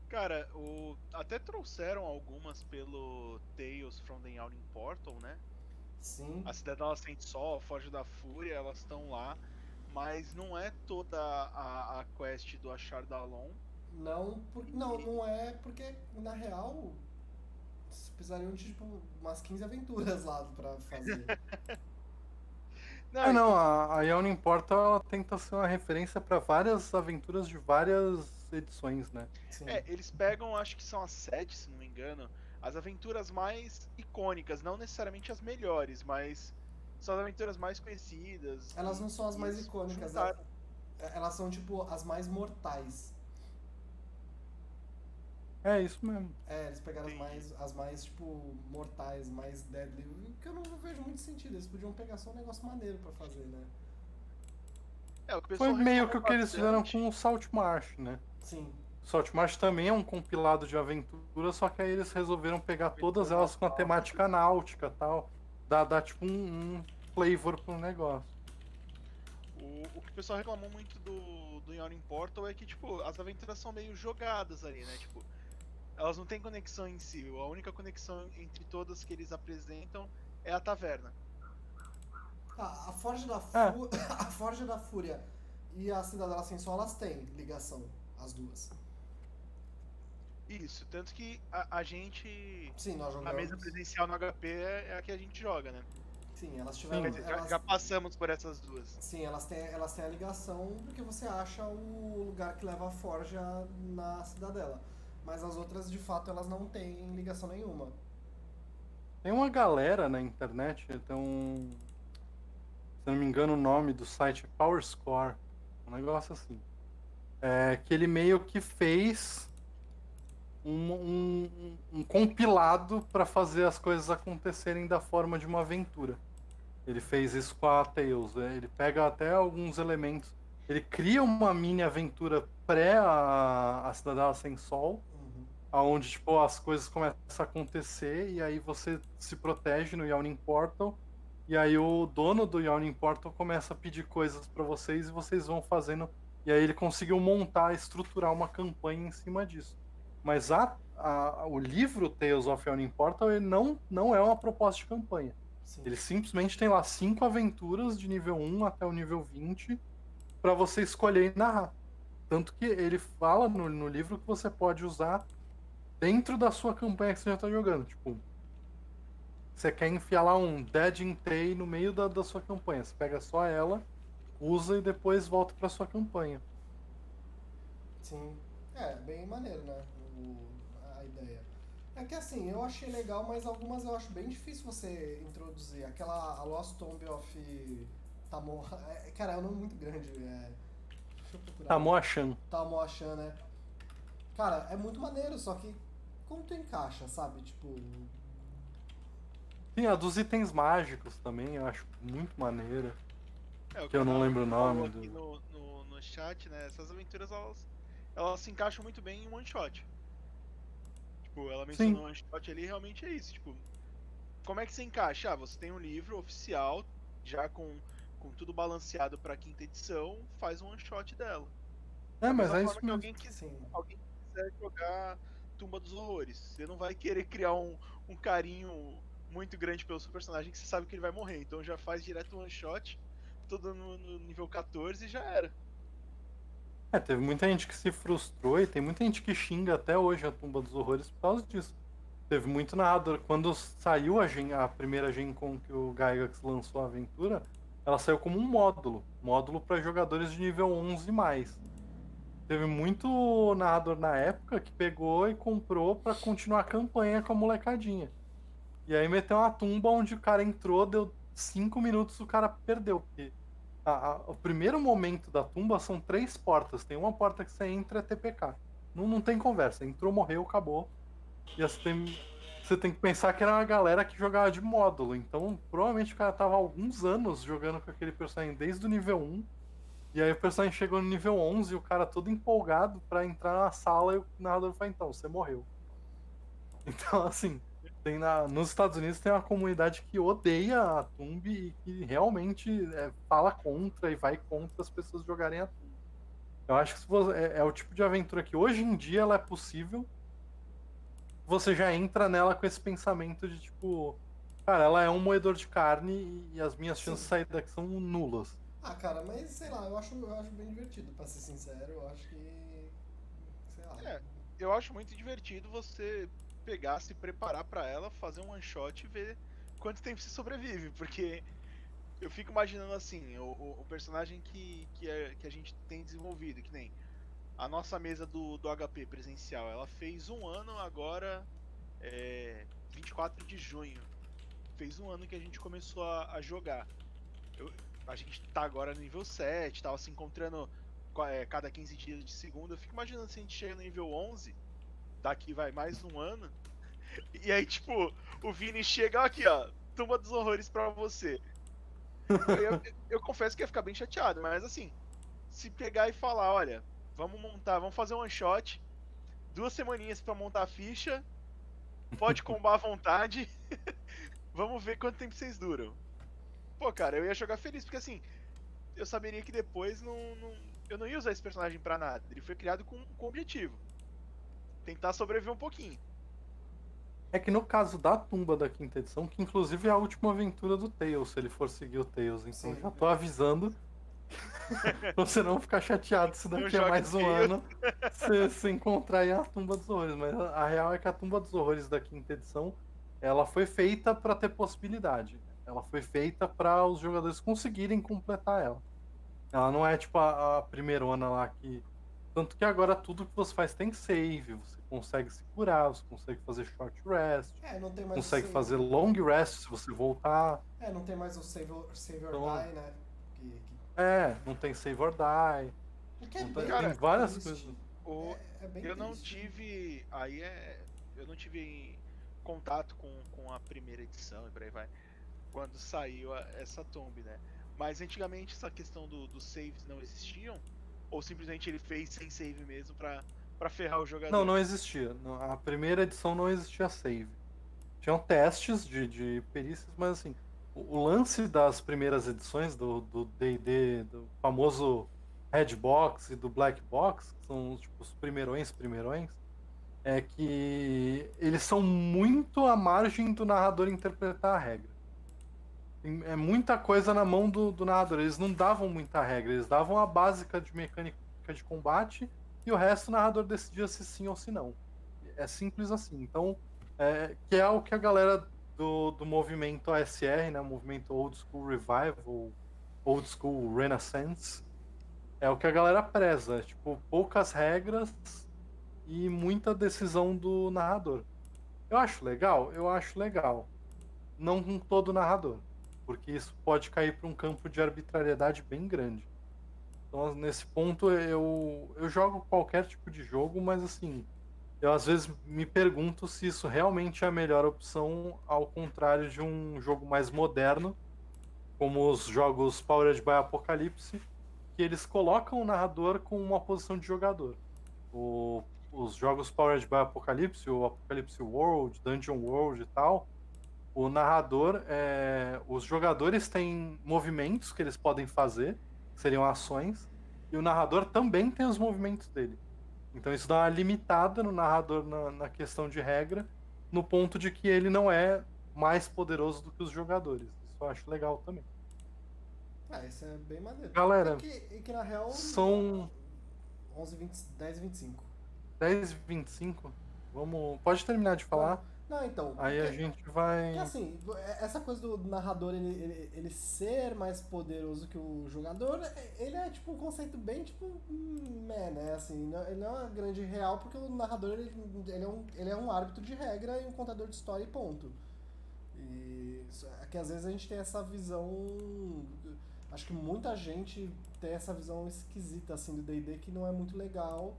Cara, até trouxeram algumas pelo Tales from the Yawning Portal, né? Sim. A Cidadela Sem Sol, Foge da Fúria, elas estão lá. Mas não é toda a quest do Achar Dalon. Não é porque, na real, vocês precisariam de tipo, umas 15 aventuras lá pra fazer. Não, É, não, a Yawning Portal ela tenta ser uma referência para várias aventuras de várias edições, né? Sim. eles pegam, acho que são as 7, se não me engano, as aventuras mais icônicas, não necessariamente as melhores, mas são as aventuras mais conhecidas. Elas não são as e mais eles icônicas, juntaram. elas são tipo as mais mortais. É isso mesmo. Eles pegaram Entendi. as mais, tipo, mortais, mais deadly, que eu não vejo muito sentido. Eles podiam pegar só um negócio maneiro pra fazer, né? É, o que o Foi pessoal meio que reclamou o que eles fizeram com bastante. o Saltmarsh, né? Sim. O Saltmarsh também é um compilado de aventuras, só que aí eles resolveram pegar todas Aventuras elas com a náuticas. temática náutica e tal. Dá tipo um flavor pro negócio. O que o pessoal reclamou muito do Yawning Portal é que, tipo, as aventuras são meio jogadas ali, né? Tipo, elas não têm conexão em si. A única conexão entre todas que eles apresentam é a taverna. A Forja da É, a Forja da Fúria e a Cidadela Sem Sol, elas têm ligação, as duas. Isso, tanto que a gente, Sim, nós na mesa jogamos. presencial no HP, é a que a gente joga, né? Sim, elas Quer tiveram. sim. dizer, já passamos por essas duas. Sim, elas têm a ligação porque você acha o lugar que leva a Forja na Cidadela. Mas as outras, de fato, elas não têm ligação nenhuma. Tem uma galera na internet, então, se eu não me engano, o nome do site é PowerScore, um negócio assim. É que ele meio que fez um compilado para fazer as coisas acontecerem da forma de uma aventura. Ele fez isso com a Tales, né? Ele pega até alguns elementos. Ele cria uma mini aventura pré a Cidadela Sem Sol, Uhum. aonde tipo as coisas começam a acontecer e aí você se protege no Yawning Portal e aí o dono do Yawning Portal começa a pedir coisas para vocês e vocês vão fazendo e aí ele conseguiu montar, estruturar uma campanha em cima disso. Mas o livro Tales of Yawning Portal ele não é uma proposta de campanha. Sim. Ele simplesmente tem lá 5 aventuras de nível 1 até o nível 20 para você escolher e narrar. Tanto que ele fala no livro que você pode usar dentro da sua campanha que você já tá jogando. Tipo, você quer enfiar lá um Dead in Tay no meio da sua campanha. Você pega só ela, usa e depois volta pra sua campanha. Sim. É, bem maneiro, né? A ideia. É que assim, eu achei legal, mas algumas eu acho bem difícil você introduzir. Aquela a Lost Tomb of Tamo. Cara, é um nome muito grande. Deixa eu procurar aí. Tamoachan. Tamoachan, né? Cara, é muito maneiro, só que como tu encaixa, sabe? Tipo. Sim, a dos itens mágicos também, eu acho muito maneira. É, o Que que eu a não Naomi lembro o falou nome aqui do. no chat, né? Essas aventuras, elas se encaixam muito bem em one shot. Tipo, ela Sim, mencionou one shot ali, realmente é isso. Tipo, como é que se encaixa? Ah, você tem um livro oficial, já com tudo balanceado pra quinta edição, faz um one shot dela. é, Da mas mesma é isso forma que mesmo. Sim. alguém quiser jogar Tumba dos Horrores. Você não vai querer criar um carinho muito grande pelo seu personagem que você sabe que ele vai morrer. Então já faz direto one shot, tudo no nível 14 e já era. É, teve muita gente que se frustrou e tem muita gente que xinga até hoje a Tumba dos Horrores por causa disso. Teve muito narrador. Quando saiu a primeira Gen Con que o Gygax lançou a aventura, ela saiu como um módulo para jogadores de nível 11 e mais. Teve muito narrador na época que pegou e comprou para continuar a campanha com a molecadinha. E aí meteu uma tumba onde o cara entrou, deu 5 minutos, o cara perdeu. Porque o primeiro momento da tumba são 3 portas. Tem uma porta que você entra é TPK. Não tem conversa. Entrou, morreu, acabou. E você tem que pensar que era uma galera que jogava de módulo. Então, provavelmente o cara tava há alguns anos jogando com aquele personagem desde o nível 1. E aí o personagem chegou no nível 11 e o cara todo empolgado pra entrar na sala e o narrador fala, então, você morreu. Então, assim, nos Estados Unidos tem uma comunidade que odeia a Tomb e que realmente fala contra e vai contra as pessoas jogarem a Tomb. Eu acho que é o tipo de aventura que hoje em dia ela é possível, você já entra nela com esse pensamento de tipo, cara, ela é um moedor de carne e as minhas chances Sim. de sair daqui são nulas. Ah, cara, mas sei lá, eu acho bem divertido, pra ser sincero. Eu acho que. Sei lá. É, eu acho muito divertido você pegar, se preparar pra ela, fazer um one shot e ver quanto tempo você sobrevive, porque eu fico imaginando assim, o personagem que a gente tem desenvolvido, que nem a nossa mesa do HP presencial, ela fez um ano agora 24 de junho. Fez um ano que a gente começou a jogar. A gente tá agora no nível 7, tava se encontrando cada 15 dias de segunda. Eu fico imaginando se a gente chega no nível 11, daqui vai mais um ano. E aí, tipo, o Vini chega aqui, ó, Tumba dos Horrores pra você. Eu confesso que ia ficar bem chateado, mas assim, se pegar e falar, olha, vamos fazer um one shot, 2 semaninhas pra montar a ficha, pode combar à vontade, vamos ver quanto tempo vocês duram. Pô, cara, eu ia jogar feliz, porque assim, eu saberia que depois eu não ia usar esse personagem pra nada. Ele foi criado com objetivo. Tentar sobreviver um pouquinho. É que no caso da tumba da quinta edição, que inclusive é a última aventura do Tails, se ele for seguir o Tails. Então Sim. já tô avisando pra você não ficar chateado se Não daqui a jogue mais um Tails. ano você encontrar aí a tumba dos horrores. Mas a real é que a tumba dos horrores da quinta edição, ela foi feita para ter possibilidade. Ela foi feita para os jogadores conseguirem completar ela. Ela não é tipo a primeirona lá que... Tanto que agora tudo que você faz tem save, você consegue se curar, você consegue fazer short rest, Não tem mais consegue o fazer save. long rest se você voltar. Não tem mais o save or Então, die, né? não tem save or die. Que é Não bem Cara, tem várias triste. coisas. É bem Eu não triste. tive. Eu não tive contato com a primeira edição e por aí vai. Quando saiu essa tomb, né? Mas antigamente essa questão dos saves não existiam? Ou simplesmente ele fez sem save mesmo pra ferrar o jogador? Não existia. A primeira edição não existia save. Tinham testes de perícias, mas assim, o lance das primeiras edições do D&D, do famoso Red Box e do Black Box, que são tipo, os primeirões, é que eles são muito à margem do narrador interpretar a regra. É muita coisa na mão do narrador. Eles não davam muita regra, eles davam a básica de mecânica de combate e o resto o narrador decidia se sim ou se não. É simples assim. Então, que é o que a galera do movimento ASR, né, o movimento Old School Revival, Old School Renaissance, é o que a galera preza. Tipo, poucas regras e muita decisão do narrador. Eu acho legal? Eu acho legal. Não com todo narrador, porque isso pode cair para um campo de arbitrariedade bem grande. Então, nesse ponto, eu jogo qualquer tipo de jogo, mas assim, eu às vezes me pergunto se isso realmente é a melhor opção, ao contrário de um jogo mais moderno, como os jogos Powered by Apocalypse, que eles colocam o narrador com uma posição de jogador. Os jogos Powered by Apocalypse, o Apocalypse World, Dungeon World e tal, o narrador, os jogadores têm movimentos que eles podem fazer, que seriam ações, e o narrador também tem os movimentos dele. Então isso dá uma limitada no narrador na questão de regra, no ponto de que ele não é mais poderoso do que os jogadores. Isso eu acho legal também. Isso é bem maneiro. Galera, que na real são 10 e 25. 10h25. Pode terminar de falar. Não, então. Aí a gente vai. Porque assim, essa coisa do narrador ele ser mais poderoso que o jogador, ele é tipo um conceito bem tipo né? Assim, ele não é uma grande real porque o narrador ele é um árbitro de regra e um contador de história e ponto. E é que às vezes a gente tem essa visão. Acho que muita gente tem essa visão esquisita assim do D&D que não é muito legal,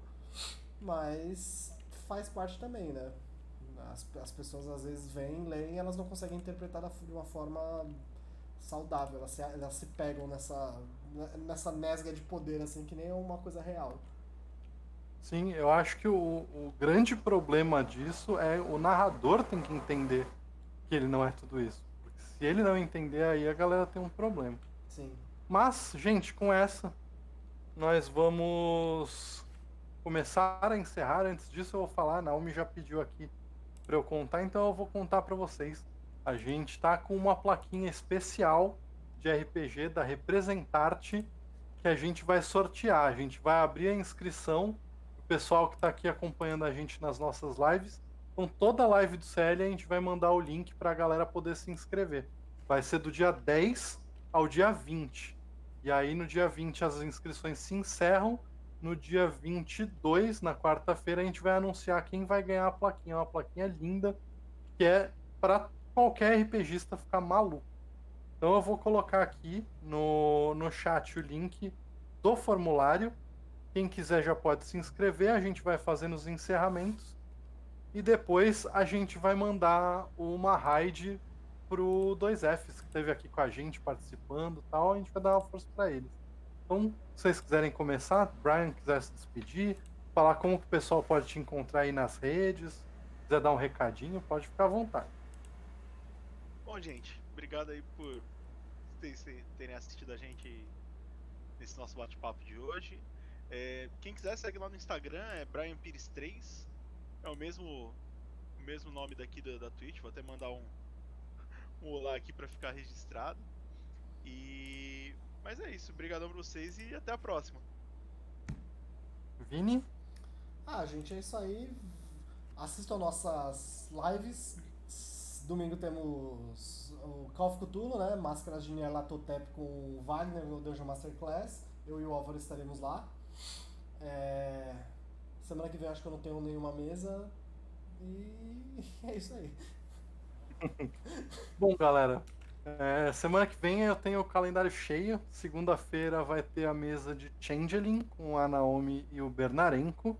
mas faz parte também, né? As pessoas às vezes vêm, leem e elas não conseguem interpretar de uma forma saudável. Elas se pegam nessa nesga de poder, assim, que nem é uma coisa real. Sim, eu acho que o grande problema disso é o narrador tem que entender que ele não é tudo isso. Porque se ele não entender, aí a galera tem um problema. Sim. Mas, gente, com essa, nós vamos começar a encerrar. Antes disso, eu vou falar, a Naomi já pediu aqui para eu contar, então eu vou contar para vocês. A gente tá com uma plaquinha especial de RPG da Representarte que a gente vai sortear. A gente vai abrir a inscrição pro pessoal que está aqui acompanhando a gente nas nossas lives. Então toda live do CL a gente vai mandar o link para a galera poder se inscrever. Vai ser do dia 10 ao dia 20. E aí no dia 20 as inscrições se encerram. No dia 22, na quarta-feira, a gente vai anunciar quem vai ganhar a plaquinha. É uma plaquinha linda, que é para qualquer RPGista ficar maluco. Então eu vou colocar aqui no chat o link do formulário. Quem quiser já pode se inscrever, a gente vai fazendo os encerramentos e depois a gente vai mandar uma raid pro 2Fs que esteve aqui com a gente participando e tal, a gente vai dar uma força para eles. Então, se vocês quiserem começar, Brian quiser se despedir, falar como que o pessoal pode te encontrar aí nas redes, quiser dar um recadinho, pode ficar à vontade. Bom, gente, obrigado aí por terem assistido a gente nesse nosso bate-papo de hoje. Quem quiser segue lá no Instagram, é Brian Pires 3. É o mesmo nome daqui da Twitch. Vou até mandar um olá aqui pra ficar registrado. Mas é isso, obrigadão pra vocês e até a próxima. Vini? Gente, é isso aí. Assistam nossas lives. Domingo temos o Call of Cthulhu, né? Máscaras de Nyarlathotep com o Wagner no Dungeon Masterclass. Eu e o Álvaro estaremos lá. Semana que vem acho que eu não tenho nenhuma mesa. E é isso aí. Bom, galera, semana que vem eu tenho o calendário cheio. Segunda-feira vai ter a mesa de Changeling com a Naomi e o Bernarenko.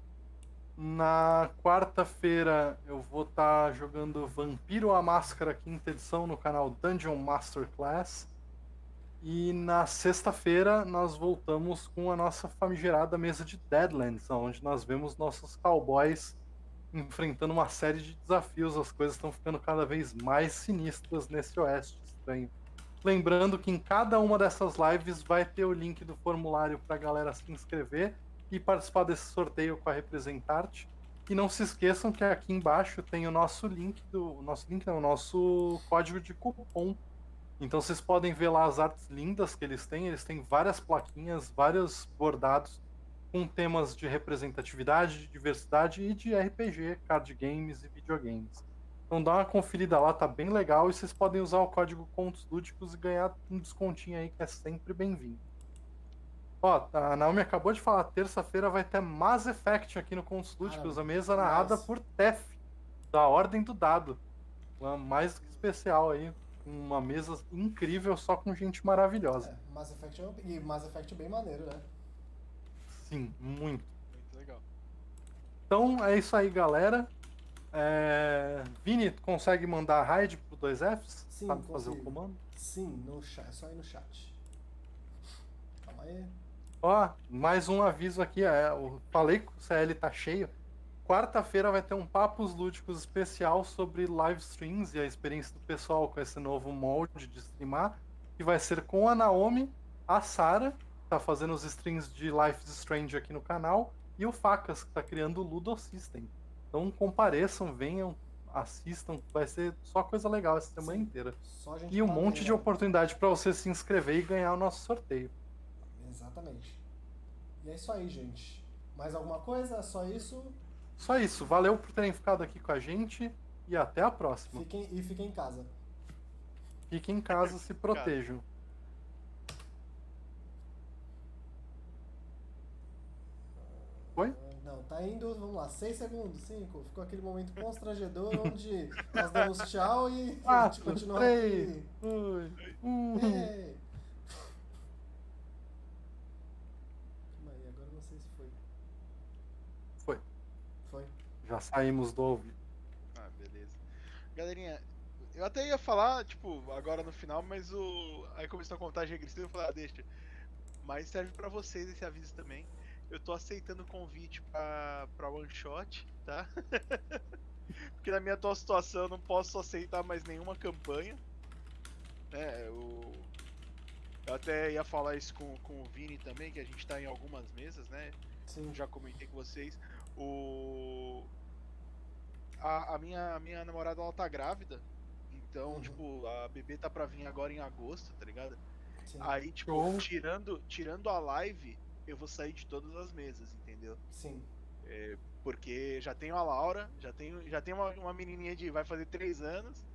Na quarta-feira eu vou estar jogando Vampiro a Máscara, quinta edição, no canal Dungeon Masterclass. E na sexta-feira nós voltamos com a nossa famigerada mesa de Deadlands, onde nós vemos nossos cowboys enfrentando uma série de desafios. As coisas estão ficando cada vez mais sinistras nesse oeste estranho. Lembrando que em cada uma dessas lives vai ter o link do formulário para a galera se inscrever e participar desse sorteio com a Representarte. E não se esqueçam que aqui embaixo tem o nosso nosso código de cupom. Então vocês podem ver lá as artes lindas que eles têm várias plaquinhas, vários bordados com temas de representatividade, de diversidade e de RPG, card games e videogames. Então dá uma conferida lá, tá bem legal, e vocês podem usar o código Contos Lúdicos e ganhar um descontinho aí que é sempre bem-vindo. Ó, a Naomi acabou de falar, terça-feira vai ter Mass Effect aqui no Contos Lúdicos, a mesa narrada por Tef, da Ordem do Dado. Uma mais do que especial aí, uma mesa incrível só com gente maravilhosa. Mass Effect é bem maneiro, né? Sim, muito. Muito legal. Então é isso aí, galera. Vini, tu consegue mandar a raid pro 2Fs? Sim, Sabe consigo. fazer o comando? Sim, no chat, é só ir no chat. Calma aí. Ó, mais um aviso aqui, eu falei que o CL tá cheio. Quarta-feira vai ter um Papos Lúdicos especial sobre live streams e a experiência do pessoal com esse novo molde de streamar, que vai ser com a Naomi, a Sara, que tá fazendo os streams de Life is Strange aqui no canal, e o Facas, que tá criando o Ludo System. Então compareçam, venham, assistam, vai ser só coisa legal essa semana inteira. E um monte de oportunidade para você se inscrever e ganhar o nosso sorteio. Exatamente. E é isso aí, gente. Mais alguma coisa? É só isso? Só isso. Valeu por terem ficado aqui com a gente e até a próxima. Fiquem em casa. Fiquem em casa, se protejam. Foi? Não, tá indo, vamos lá, 6 segundos, 5. Ficou aquele momento constrangedor onde nós damos tchau e a gente continua 3, aqui. 2, 1. Ei. Calma aí, agora não sei se foi. Foi. Já saímos do ouvido. Beleza. Galerinha, eu até ia falar, tipo, agora no final, mas aí começou a contagem regressiva, eu falei, deixa. Mas serve pra vocês esse aviso também. Eu tô aceitando o convite pra one shot, tá? Porque na minha atual situação eu não posso aceitar mais nenhuma campanha. Né? Eu até ia falar isso com o Vini também, que a gente tá em algumas mesas, né? Sim. Já comentei com vocês. A minha namorada, ela tá grávida. Então, tipo, a bebê tá pra vir agora em agosto, tá ligado? Sim. Aí, tipo, tirando a live, eu vou sair de todas as mesas, entendeu? Sim. Porque já tenho a Laura, já tenho uma menininha de vai fazer 3 anos,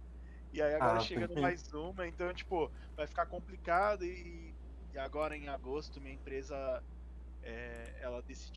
e aí agora chegando mais uma, então, tipo, vai ficar complicado e agora em agosto minha empresa, ela decidiu